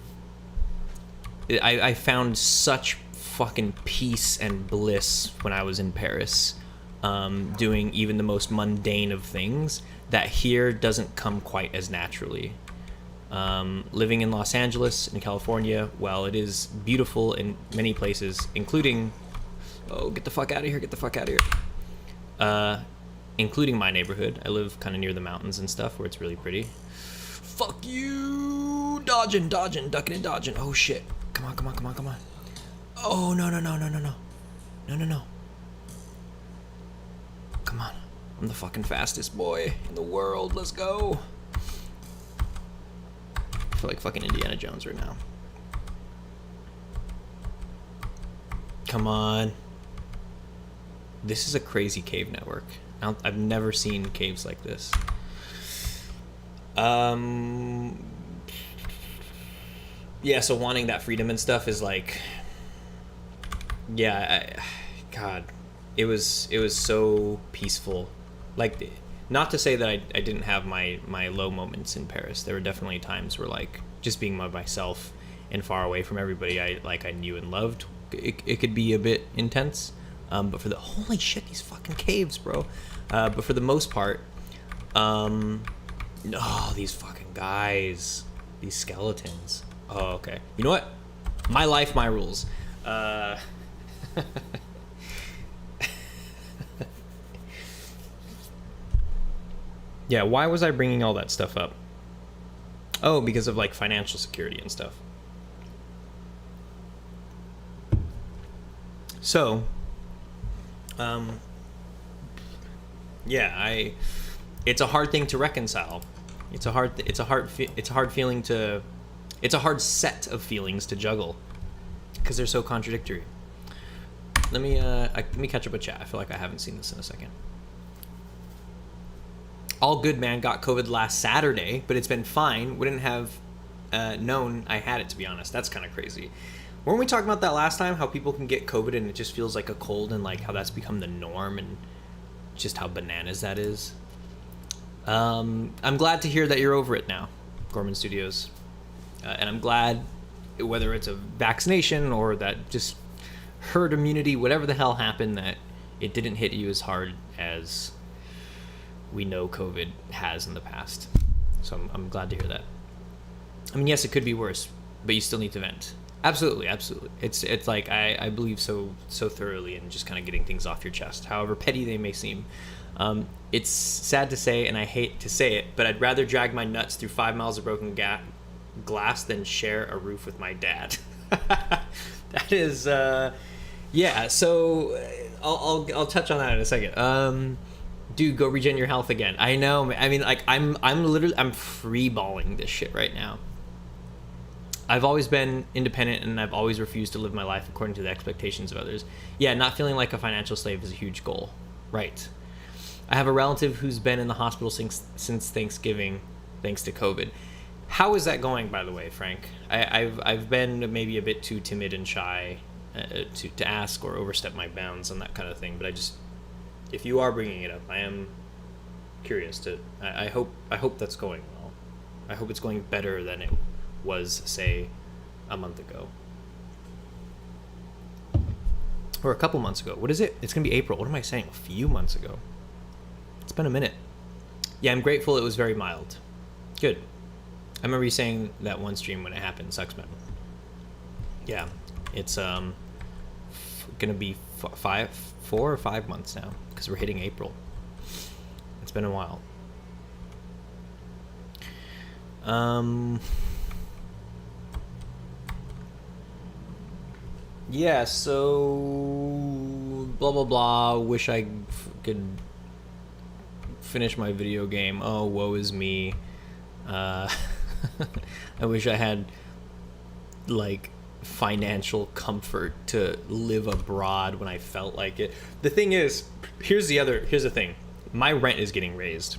found such fucking peace and bliss when I was in Paris, doing even the most mundane of things that here doesn't come quite as naturally. Living in Los Angeles, in California, while it is beautiful in many places, including... Oh, get the fuck out of here, including my neighborhood. I live kind of near the mountains and stuff, where it's really pretty. Fuck you! Dodging, ducking and dodging. Oh, shit. Come on. Oh, no. No. Come on. I'm the fucking fastest boy in the world. Let's go. I feel like fucking Indiana Jones right now. Come on. This is a crazy cave network. I've never seen caves like this. Yeah, so wanting that freedom and stuff is like... Yeah, God. It was so peaceful. Like... Not to say that I didn't have my low moments in Paris. There were definitely times where, like, just being by myself and far away from everybody I knew and loved, it could be a bit intense. But for the... Holy shit, these fucking caves, bro. But for the most part, these fucking guys. These skeletons. Oh, okay. You know what? My life, my rules. Yeah, why was I bringing all that stuff up? Oh, because of, like, financial security and stuff. So, yeah, it's a hard thing to reconcile. It's a hard set of feelings to juggle, because they're so contradictory. Let me catch up with chat. I feel like I haven't seen this in a second. All good, man. Got COVID last Saturday, but it's been fine. Wouldn't have known I had it, to be honest. That's kind of crazy. Weren't we talking about that last time? How people can get COVID and it just feels like a cold, and like how that's become the norm, and just how bananas that is. I'm glad to hear that you're over it now, Gorman Studios. And I'm glad, whether it's a vaccination or that just herd immunity, whatever the hell happened, that it didn't hit you as hard as we know COVID has in the past. So I'm glad to hear that. I mean, yes, it could be worse, but you still need to vent. Absolutely. It's like I believe so thoroughly in just kind of getting things off your chest, however petty they may seem. It's sad to say, and I hate to say it, but I'd rather drag my nuts through 5 miles of broken glass than share a roof with my dad. That is, yeah. So I'll touch on that in a second. Dude, go regen your health again. I know. I mean, like, I'm free-balling this shit right now. I've always been independent, and I've always refused to live my life according to the expectations of others. Yeah, not feeling like a financial slave is a huge goal. Right. I have a relative who's been in the hospital since Thanksgiving, thanks to COVID. How is that going, by the way, Frank? I've been maybe a bit too timid and shy to ask or overstep my bounds on that kind of thing. But if you are bringing it up, I am curious to. I hope that's going well. I hope it's going better than it was, say, a month ago. Or a couple months ago. What is it? It's going to be April. What am I saying? A few months ago. It's been a minute. Yeah, I'm grateful it was very mild. Good. I remember you saying that one stream when it happened, sucks, man. Yeah, it's going to be 4 or 5 months now, because we're hitting April. It's been a while. Yeah, so blah blah blah. Wish I could finish my video game. Oh, woe is me. I wish I had like financial comfort to live abroad when I felt like it. The thing is, here's the thing. My rent is getting raised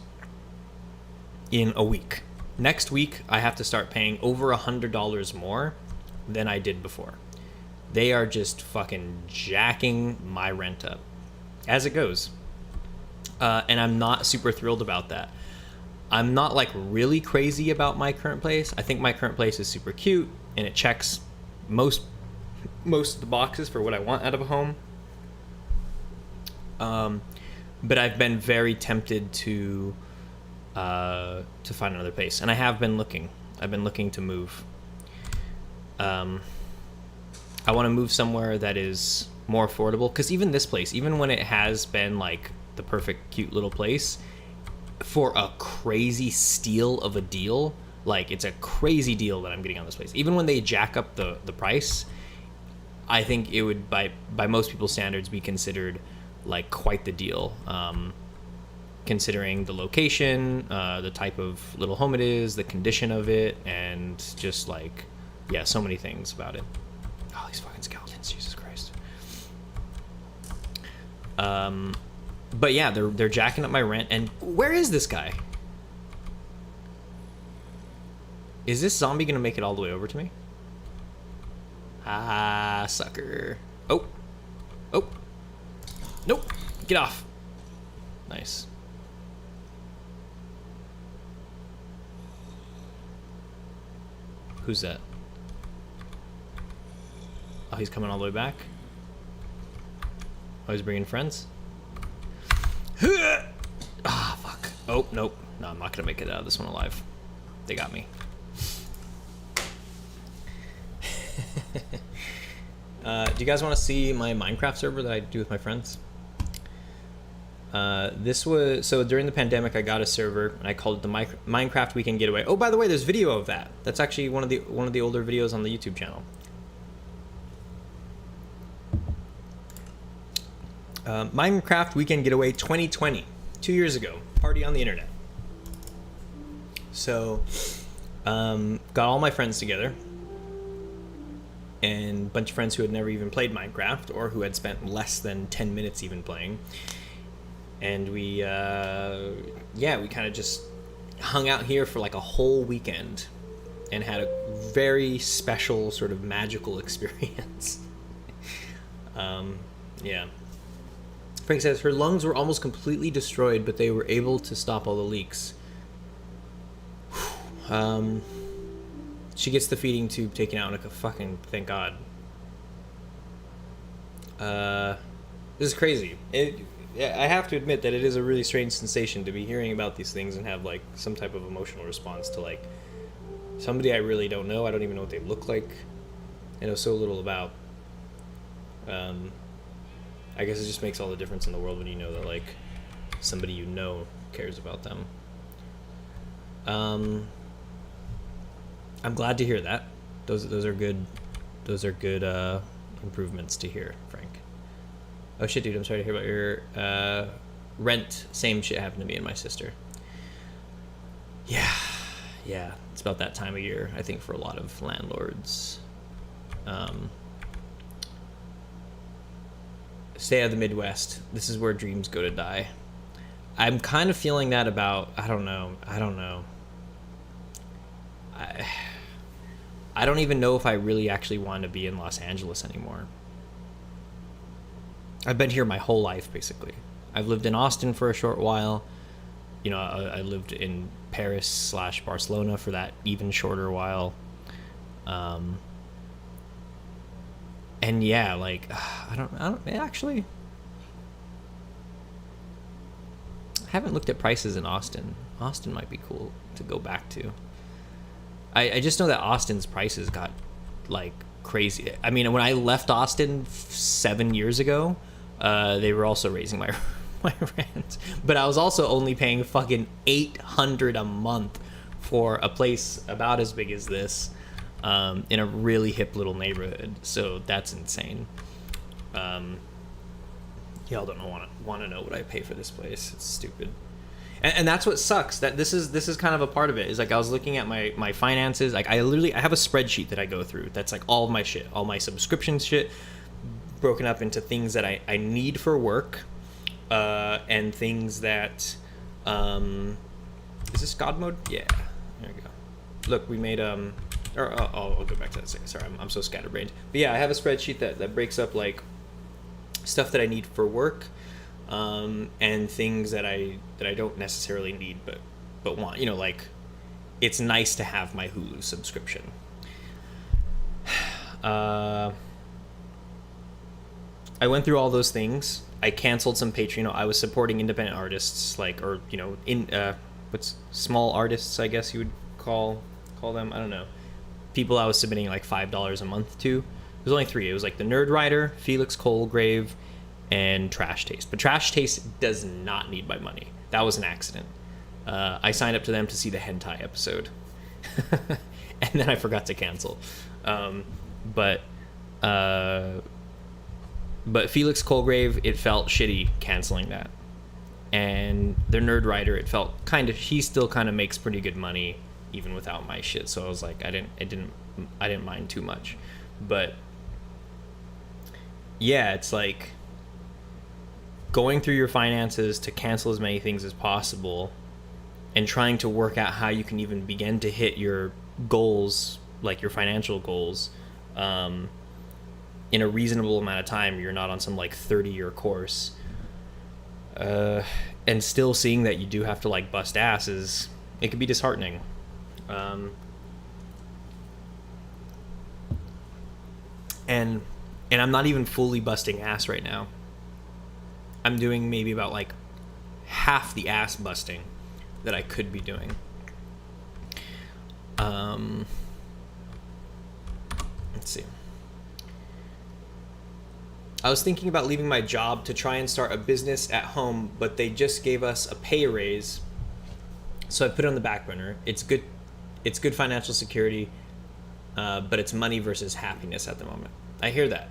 in a week. Next week, I have to start paying over $100 more than I did before. They are just fucking jacking my rent up as it goes. And I'm not super thrilled about that. I'm not like really crazy about my current place. I think my current place is super cute and it checks most of the boxes for what I want out of a home. But I've been very tempted to find another place, and I have been looking. I've been looking to move. I want to move somewhere that is more affordable, because even this place, even when it has been like the perfect cute little place, for a crazy steal of a deal, like it's a crazy deal that I'm getting on this place. Even when they jack up the price, I think it would by most people's standards be considered like quite the deal, considering the location, the type of little home it is, the condition of it, and just like, yeah, so many things about it. Oh, these fucking skeletons, Jesus Christ. But yeah, they're jacking up my rent. And where is this guy? Is this zombie gonna make it all the way over to me? Ah, sucker. Oh. Nope. Get off. Nice. Who's that? Oh, he's coming all the way back? Oh, he's bringing friends? Ah, fuck. Oh, nope. No, I'm not gonna make it out of this one alive. They got me. Do you guys want to see my Minecraft server that I do with my friends? This was, so during the pandemic I got a server and I called it the Minecraft Weekend Getaway. Oh, by the way, there's video of that. That's actually one of the older videos on the YouTube channel. Minecraft Weekend Getaway 2020, 2 years ago, party on the internet. So, got all my friends together, and a bunch of friends who had never even played Minecraft or who had spent less than 10 minutes even playing. And we kind of just hung out here for like a whole weekend and had a very special sort of magical experience. Yeah. Frank says her lungs were almost completely destroyed, but they were able to stop all the leaks. She gets the feeding tube taken out, and fucking thank God. This is crazy. I have to admit that it is a really strange sensation to be hearing about these things and have like some type of emotional response to like somebody I really don't know. I don't even know what they look like. I know so little about. I guess it just makes all the difference in the world when you know that like somebody you know cares about them. I'm glad to hear that. Those are good improvements to hear, Frank. Oh shit, dude, I'm sorry to hear about your rent. Same shit happened to me and my sister. Yeah, it's about that time of year, I think, for a lot of landlords. Stay out of the Midwest. This is where dreams go to die. I'm kind of feeling that about, I don't know. I don't even know if I really actually want to be in Los Angeles anymore. I've been here my whole life, basically. I've lived in Austin for a short while. You know, I lived in Paris / Barcelona for that even shorter while. And yeah, like, I don't actually. I haven't looked at prices in Austin. Austin might be cool to go back to. I just know that Austin's prices got like crazy. I mean, when I left Austin 7 years ago, they were also raising my rent, but I was also only paying fucking $800 a month for a place about as big as this, in a really hip little neighborhood. So that's insane. Y'all don't want to know what I pay for this place. It's stupid. And that's what sucks. That this is kind of a part of it. Is like I was looking at my finances. Like I have a spreadsheet that I go through. That's like all of my shit, all my subscription shit, broken up into things that I need for work, and things that, is this God mode? Yeah, there we go. Look, we made I'll go back to that second. Sorry, I'm so scatterbrained. But yeah, I have a spreadsheet that breaks up like stuff that I need for work, and things that I don't necessarily need but want. You know, like it's nice to have my Hulu subscription. I went through all those things. I canceled some Patreon. You know, I was supporting independent artists, like, or you know, what's small artists, I guess you would call them. I don't know. People I was submitting like $5 a month to. It was only 3. It was like the Nerd Writer, Felix Colgrave, and Trash Taste. But Trash Taste does not need my money. That was an accident. I signed up to them to see the hentai episode, and then I forgot to cancel. But Felix Colgrave, it felt shitty canceling that. And the Nerd Writer, it felt kind of, he still kind of makes pretty good money even without my shit. So I was like, I didn't mind too much. But yeah, it's like going through your finances to cancel as many things as possible and trying to work out how you can even begin to hit your goals, like your financial goals, in a reasonable amount of time. You're not on some like 30-year course, and still seeing that you do have to like bust asses, it could be disheartening. And I'm not even fully busting ass right now. I'm doing maybe about like half the ass busting that I could be doing. Let's see. I was thinking about leaving my job to try and start a business at home, but they just gave us a pay raise, so I put it on the back burner. It's good financial security, but it's money versus happiness at the moment. I hear that.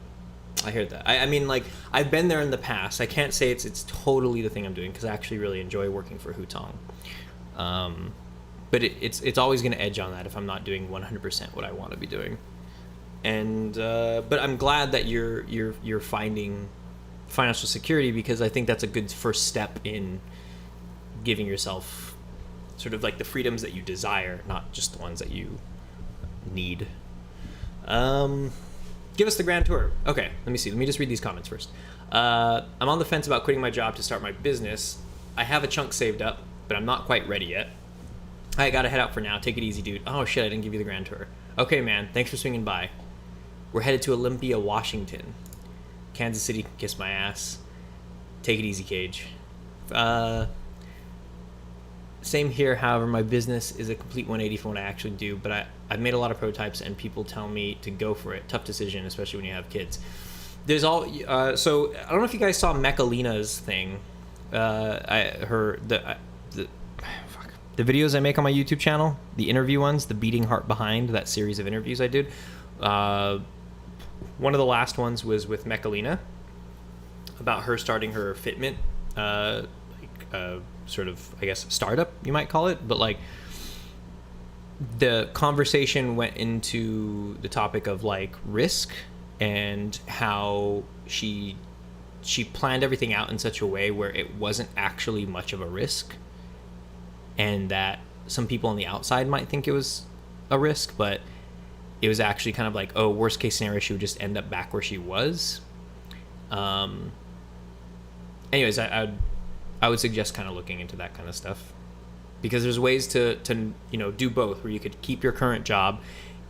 I mean, like, I've been there in the past. I can't say it's totally the thing I'm doing, because I actually really enjoy working for Hutong. But it's always going to edge on that if I'm not doing 100% what I want to be doing. And but I'm glad that you're finding financial security, because I think that's a good first step in giving yourself sort of like the freedoms that you desire, not just the ones that you need. Give us the grand tour. Okay, let me see. Let me just read these comments first. I'm on the fence about quitting my job to start my business. I have a chunk saved up, but I'm not quite ready yet. I gotta head out for now. Take it easy, dude. Oh shit, I didn't give you the grand tour. Okay, man. Thanks for swinging by. We're headed to Olympia, Washington. Kansas City can kiss my ass. Take it easy, Cage. Same here, however, my business is a complete 180 from what I actually do, but I've made a lot of prototypes and people tell me to go for it. Tough decision, especially when you have kids. There's all, so I don't know if you guys saw Mechalina's thing. The videos I make on my YouTube channel, the interview ones, the Beating Heart Behind, that series of interviews I did. One of the last ones was with Mechalina, about her starting her Fitment, sort of, I guess, startup, you might call it. But like, the conversation went into the topic of like risk and how she she planned everything out in such a way where it wasn't actually much of a risk, and that some people on the outside might think it was a risk, but it was actually kind of like, oh, worst case scenario, she would just end up back where she was. Anyways, I would suggest kind of looking into that kind of stuff, because there's ways to do both, where you could keep your current job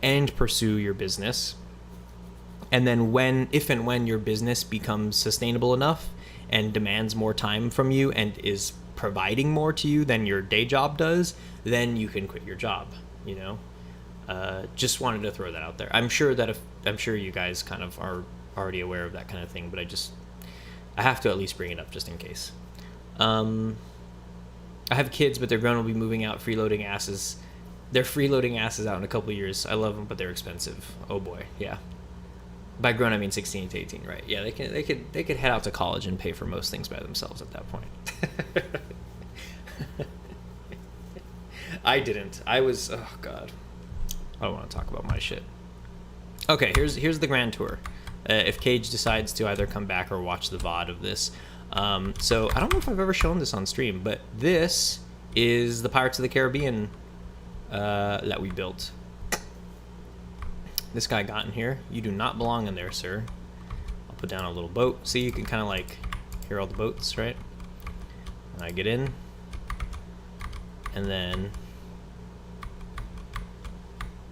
and pursue your business. And then if and when your business becomes sustainable enough and demands more time from you and is providing more to you than your day job does, then you can quit your job, Just wanted to throw that out there. I'm sure you guys kind of are already aware of that kind of thing, but I have to at least bring it up just in case. I have kids, but they're grown. Will be moving out, freeloading asses. They're freeloading asses out in a couple of years. I love them, but they're expensive. Oh boy, yeah. By grown, I mean 16 to 18, right? Yeah, they could head out to college and pay for most things by themselves at that point. I didn't. Oh god. I don't want to talk about my shit. Okay, here's the grand tour. If Cage decides to either come back or watch the VOD of this. So I don't know if I've ever shown this on stream, but this is the Pirates of the Caribbean that we built. This guy got in here. You do not belong in there, sir. I'll put down a little boat. See, you can kind of like hear all the boats, right? And I get in. And then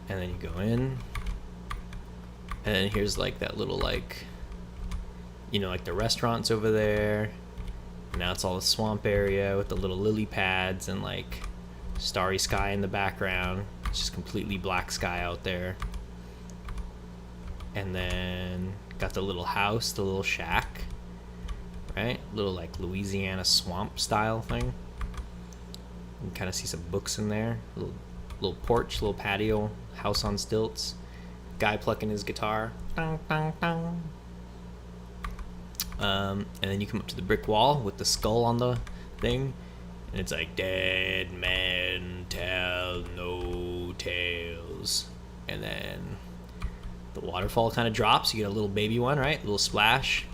you go in. And then here's like that little like the restaurants over there. And now it's all the swamp area with the little lily pads and like starry sky in the background. It's just completely black sky out there. And then got the little house, the little shack, right? Little like Louisiana swamp style thing. You can kind of see some books in there. Little porch, little patio, house on stilts. Guy plucking his guitar. Dun, dun, dun. And then you come up to the brick wall with the skull on the thing. And it's like, dead men tell no tales. And then the waterfall kind of drops. You get a little baby one, right? A little splash.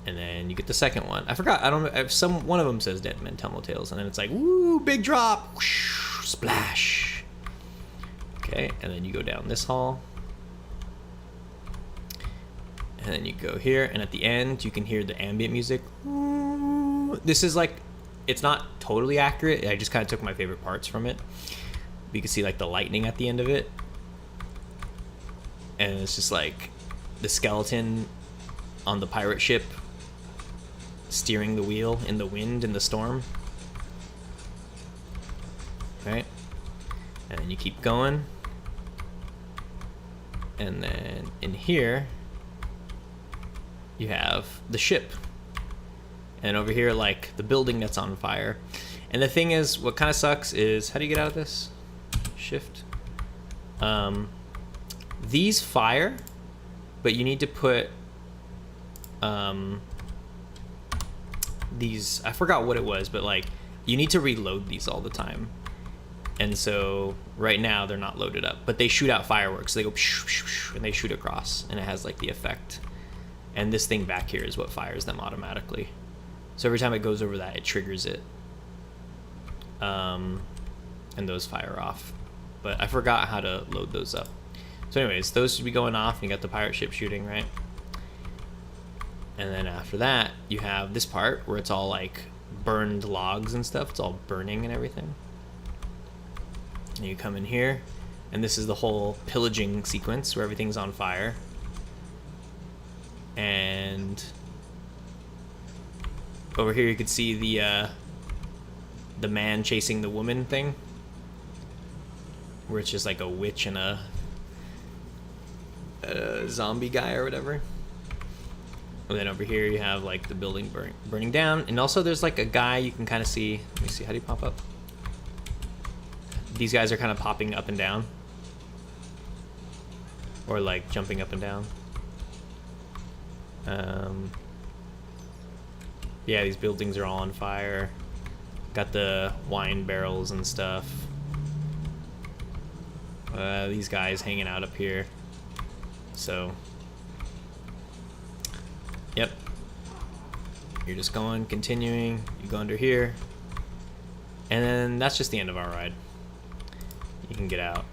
And then you get the second one. I forgot. I don't know. If one of them says dead men tell no tales. And then it's like, woo, big drop. Whoosh, splash. Okay. And then you go down this hall. And then you go here. And at the end, you can hear the ambient music. This is like, it's not totally accurate. I just kind of took my favorite parts from it. You can see like the lightning at the end of it. And it's just like the skeleton on the pirate ship steering the wheel in the wind in the storm. Right? And then you keep going. And then in here, you have the ship. And over here, like the building that's on fire. And the thing is, what kind of sucks is, how do you get out of this? Shift. These fire, but you need to put these, I forgot what it was, but like you need to reload these all the time. And so right now they're not loaded up, but they shoot out fireworks. They go and they shoot across, and it has like the effect. And this thing back here is what fires them automatically. So every time it goes over that, it triggers it. And those fire off. But I forgot how to load those up. So anyways, those should be going off. You got the pirate ship shooting, right? And then after that, you have this part where it's all like burned logs and stuff. It's all burning and everything. And you come in here, and this is the whole pillaging sequence where everything's on fire. And over here you could see the man chasing the woman thing, where it's just like a witch and a zombie guy or whatever. And then over here you have like the building burning down, and also there's like a guy you can kind of see. Let me see, how do you pop up? These guys are kind of popping up and down, or like jumping up and down. Yeah, these buildings are all on fire. Got the wine barrels and stuff. These guys hanging out up here. So, yep, You're just going, continuing, you go under here, and then that's just the end of our ride. You can get out,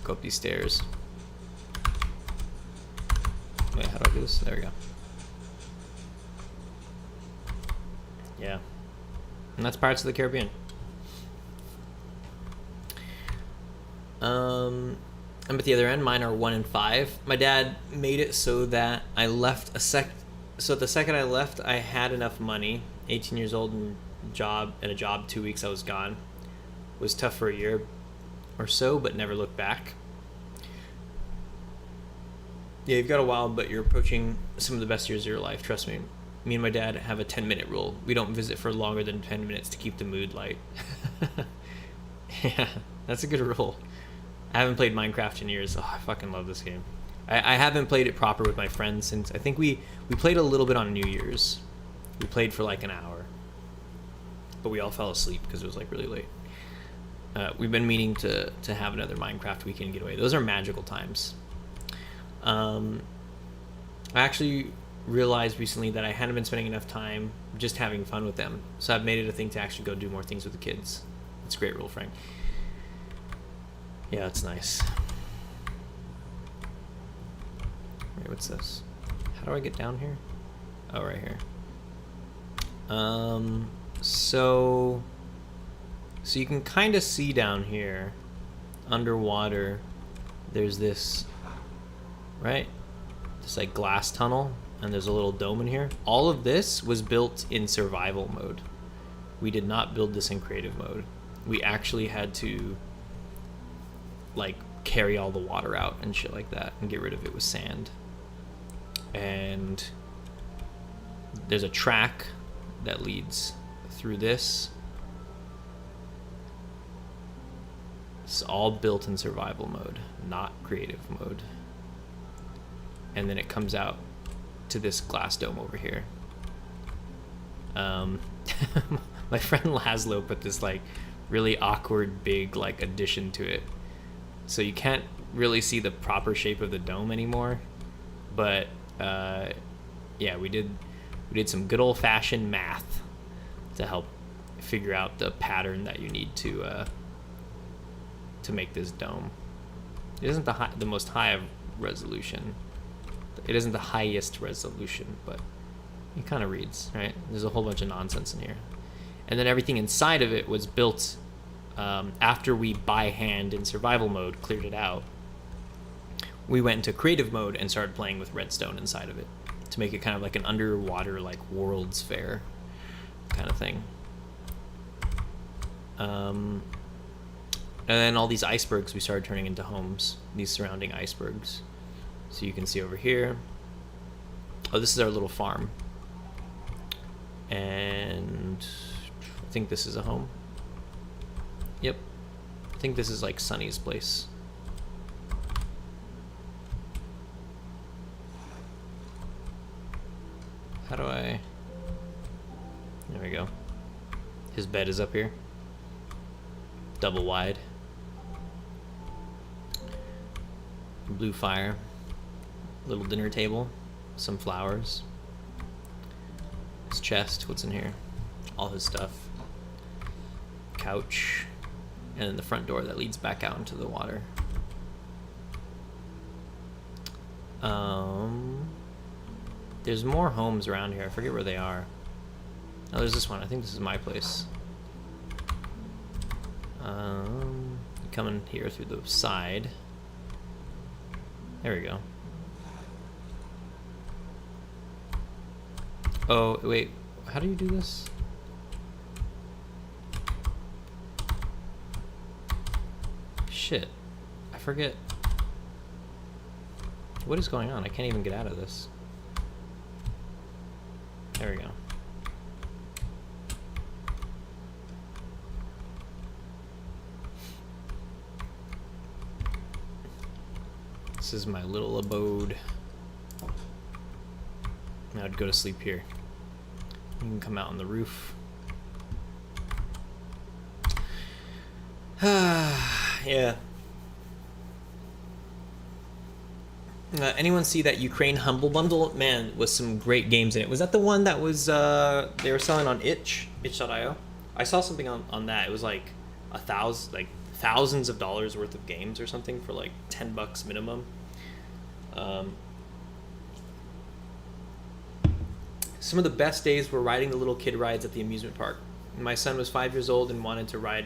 go up these stairs. Wait, how do I do this? There we go. Yeah. And that's Pirates of the Caribbean. And at the other end, mine are 1 and 5. My dad made it so that I left so the second I left, I had enough money. 18 years old and a job 2 weeks I was gone. It was tough for a year or so, but never looked back. Yeah, you've got a while, but you're approaching some of the best years of your life, trust me. Me and my dad have a 10-minute rule. We don't visit for longer than 10 minutes to keep the mood light. Yeah, that's a good rule. I haven't played Minecraft in years. Oh, I fucking love this game. I haven't played it proper with my friends since, I think we played a little bit on New Year's. We played for like an hour. But we all fell asleep because it was like really late. We've been meaning to have another Minecraft weekend getaway. Those are magical times. I actually realized recently that I hadn't been spending enough time just having fun with them. So I've made it a thing to actually go do more things with the kids. It's a great rule, Frank. Yeah, it's nice. Wait, what's this? How do I get down here? Oh, right here. So you can kind of see down here, underwater, there's this, right? This like glass tunnel, and there's a little dome in here. All of this was built in survival mode. We did not build this in creative mode. We actually had to like carry all the water out and shit like that and get rid of it with sand. And there's a track that leads through this. It's all built in survival mode, not creative mode. And then it comes out to this glass dome over here. My friend Laszlo put this like really awkward big like addition to it, so you can't really see the proper shape of the dome anymore. But yeah, we did some good old-fashioned math to help figure out the pattern that you need to make this dome. It isn't the most high resolution. It isn't the highest resolution, but it kind of reads, right? There's a whole bunch of nonsense in here. And then everything inside of it was built after we, by hand, in survival mode, cleared it out. We went into creative mode and started playing with redstone inside of it to make it kind of like an underwater, like, World's Fair kind of thing. And then all these icebergs we started turning into homes, these surrounding icebergs. So you can see over here. Oh, this is our little farm. And I think this is a home. Yep. I think this is like Sunny's place. How do I... There we go. His bed is up here. Double wide. Blue fire. Little dinner table. Some flowers. His chest. What's in here? All his stuff. Couch. And then the front door that leads back out into the water. There's more homes around here. I forget where they are. Oh, there's this one. I think this is my place. Coming here through the side. There we go. Oh, wait. How do you do this? Shit. I forget. What is going on? I can't even get out of this. There we go. This is my little abode. Now I'd go to sleep here. You can come out on the roof. Yeah. Anyone see that Ukraine Humble Bundle? Man, with some great games in it. Was that the one that was they were selling on itch.io? I saw something on that. It was like thousands of dollars worth of games or something for like $10 minimum. Some of the best days were riding the little kid rides at the amusement park. My son was 5 years old and wanted to ride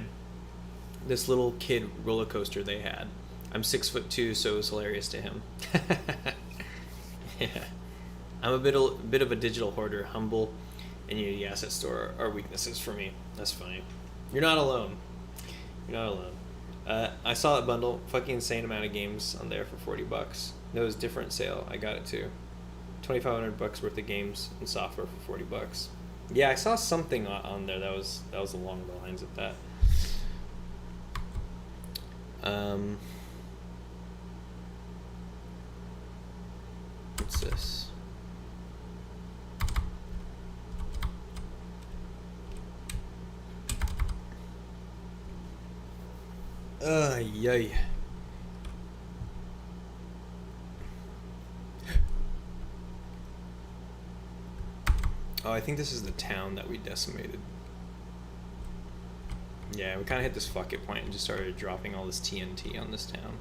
this little kid roller coaster they had. I'm 6'2", so it was hilarious to him. Yeah, I'm a bit of a digital hoarder. Humble and Unity Asset Store are weaknesses for me. That's funny. You're not alone. You're not alone. I saw that bundle. Fucking insane amount of games on there for $40. It was different sale. I got it too. $2,500 worth of games and software for $40. Yeah, I saw something on there that was along the lines of that. What's this? Yay. Oh, I think this is the town that we decimated. Yeah, we kind of hit this fuck it point and just started dropping all this TNT on this town.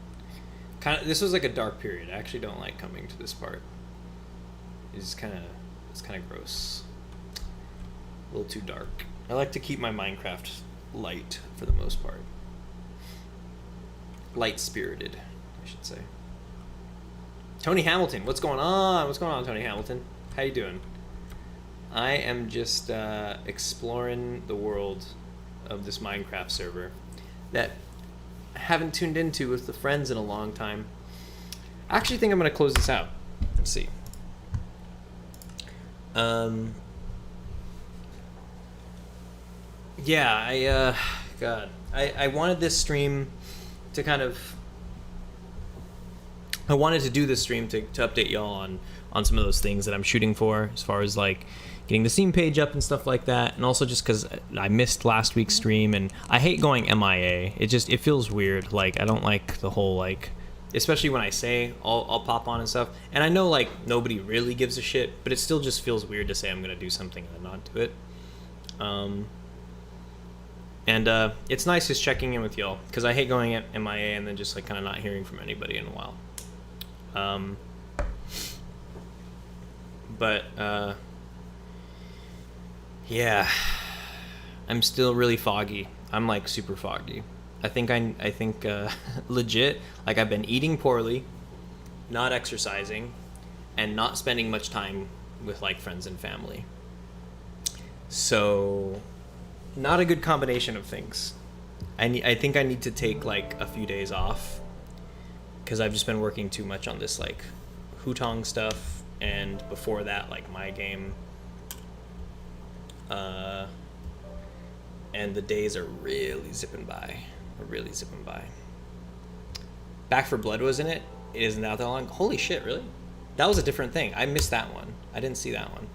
This was like a dark period. I actually don't like coming to this part. It's kind of gross. A little too dark. I like to keep my Minecraft light for the most part. Light-spirited, I should say. Tony Hamilton, what's going on? What's going on, Tony Hamilton? How you doing? I am just exploring the world of this Minecraft server that I haven't tuned into with the friends in a long time. I actually think I'm going to close this out. Let's see. Yeah, I wanted this stream to kind of... I wanted to do this stream to update y'all on some of those things that I'm shooting for, as far as like getting the Steam page up and stuff like that, and also just because I missed last week's stream, and I hate going MIA. It feels weird. Like, I don't like the whole, like, especially when I say I'll pop on and stuff, and I know like nobody really gives a shit, but it still just feels weird to say I'm gonna do something and then not do it. And it's nice just checking in with y'all, because I hate going at MIA and then just like kind of not hearing from anybody in a while. Yeah, I'm still really foggy. I'm like super foggy. I think legit, like I've been eating poorly, not exercising, and not spending much time with like friends and family. So, not a good combination of things. I think I need to take like a few days off, because I've just been working too much on this like Hutong stuff, and before that like my game. And the days are really zipping by. Back 4 Blood was in it. It isn't out that long. Holy shit, really? That was a different thing. I missed that one. I didn't see that one.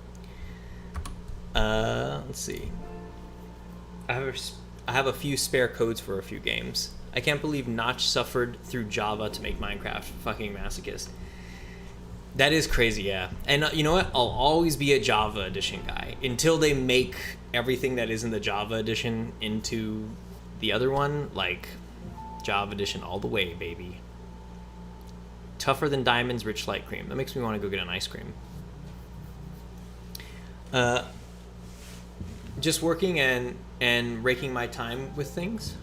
Let's see. I have a few spare codes for a few games. I can't believe Notch suffered through Java to make Minecraft. Fucking masochist. That is crazy, yeah. And you know what? I'll always be a Java edition guy until they make everything that is in the Java edition into the other one. Like, Java edition all the way, baby. Tougher than diamonds, rich light cream. That makes me want to go get an ice cream. Just working and raking my time with things.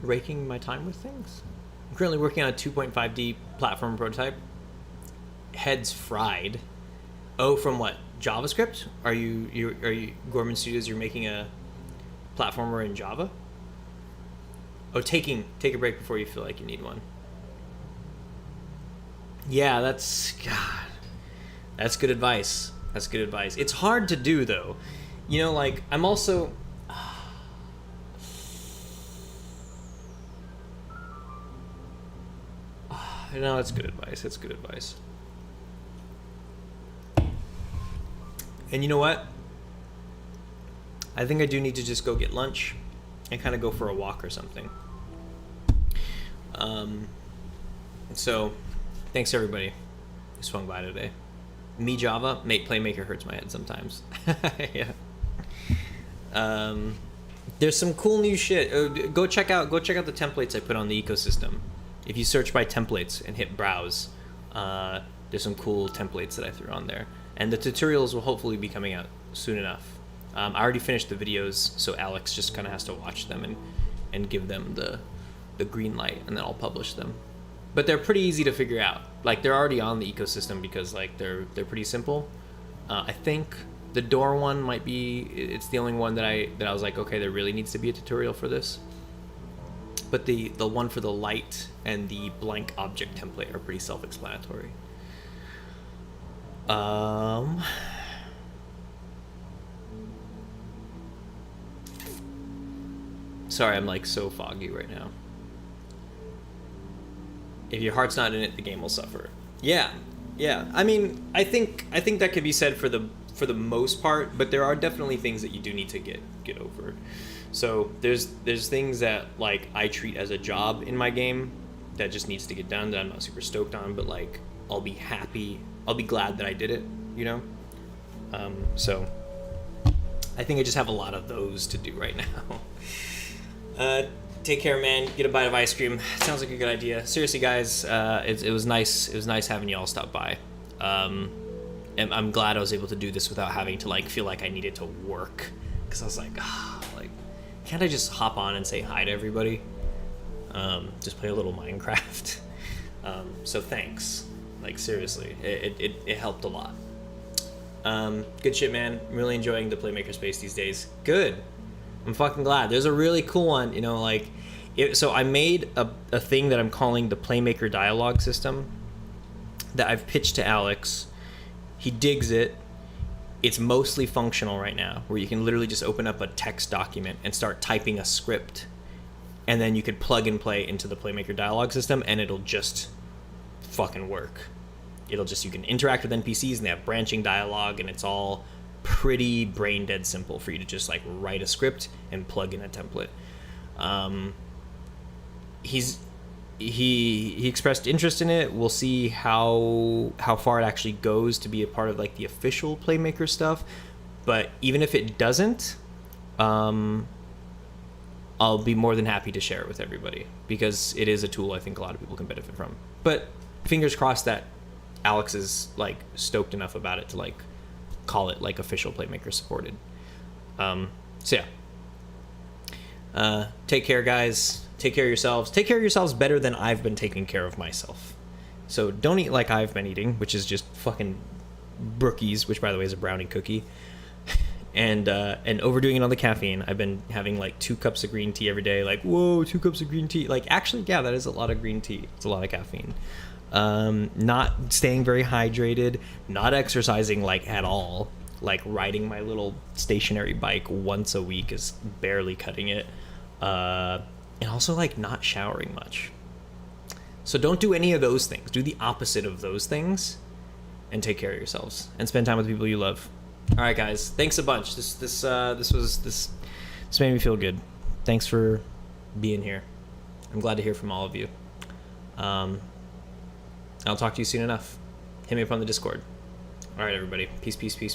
I'm currently working on a 2.5D platform prototype. Heads fried. Oh, from what? JavaScript? Are you Gorman Studios? You're making a platformer in Java? Oh, take a break before you feel like you need one. Yeah, that's good advice. It's hard to do though. You know, like I'm also. No, it's good advice. And you know what? I think I do need to just go get lunch and kind of go for a walk or something. So, thanks everybody who swung by today. Me Java, mate, Playmaker hurts my head sometimes. Yeah. There's some cool new shit. Go check out the templates I put on the ecosystem. If you search by templates and hit browse, there's some cool templates that I threw on there. And the tutorials will hopefully be coming out soon enough. I already finished the videos, so Alex just kind of has to watch them and give them the green light, and then I'll publish them. But they're pretty easy to figure out. Like, they're already on the ecosystem because like they're pretty simple. I think the door one might be, it's the only one that I was like, okay, there really needs to be a tutorial for this. But the one for the light and the blank object template are pretty self-explanatory. Sorry, I'm like so foggy right now. If your heart's not in it, the game will suffer. Yeah. I mean, I think that could be said for the most part, but there are definitely things that you do need to get over. So there's things that like I treat as a job in my game that just needs to get done, that I'm not super stoked on, but like I'll be glad that I did it, you know? So I think I just have a lot of those to do right now. Take care, man. Get a bite of ice cream. Sounds like a good idea. Seriously, guys, it was nice. It was nice having you all stop by. And I'm glad I was able to do this without having to like feel like I needed to work, because I was like, like, can't I just hop on and say hi to everybody? Just play a little Minecraft. So thanks. Like, seriously, it helped a lot. Good shit, man. I'm really enjoying the Playmaker space these days. Good. I'm fucking glad. There's a really cool one, you know, like, so I made a thing that I'm calling the Playmaker dialogue system that I've pitched to Alex. He digs it. It's mostly functional right now, where you can literally just open up a text document and start typing a script, and then you could plug and play into the Playmaker dialogue system, and it'll just fucking work. You can interact with NPCs, and they have branching dialogue, and it's all pretty brain dead simple for you to just like write a script and plug in a template. He expressed interest in it. We'll see how far it actually goes to be a part of like the official Playmaker stuff. But even if it doesn't, I'll be more than happy to share it with everybody, because it is a tool I think a lot of people can benefit from. But fingers crossed that Alex is like stoked enough about it to like call it like official Playmaker supported. So yeah. Take care, guys. Take care of yourselves. Take care of yourselves better than I've been taking care of myself. So don't eat like I've been eating, which is just fucking brookies, which by the way is a brownie cookie. And overdoing it on the caffeine. I've been having like 2 cups of green tea every day. Like, whoa, 2 cups of green tea. Like, actually, yeah, that is a lot of green tea. It's a lot of caffeine. Not staying very hydrated, not exercising like at all. Like riding my little stationary bike once a week is barely cutting it. And also like not showering much. So don't do any of those things. Do the opposite of those things and take care of yourselves and spend time with people you love. All right, guys. Thanks a bunch. This made me feel good. Thanks for being here. I'm glad to hear from all of you. I'll talk to you soon enough. Hit me up on the Discord. All right, everybody. Peace, peace, peace, peace.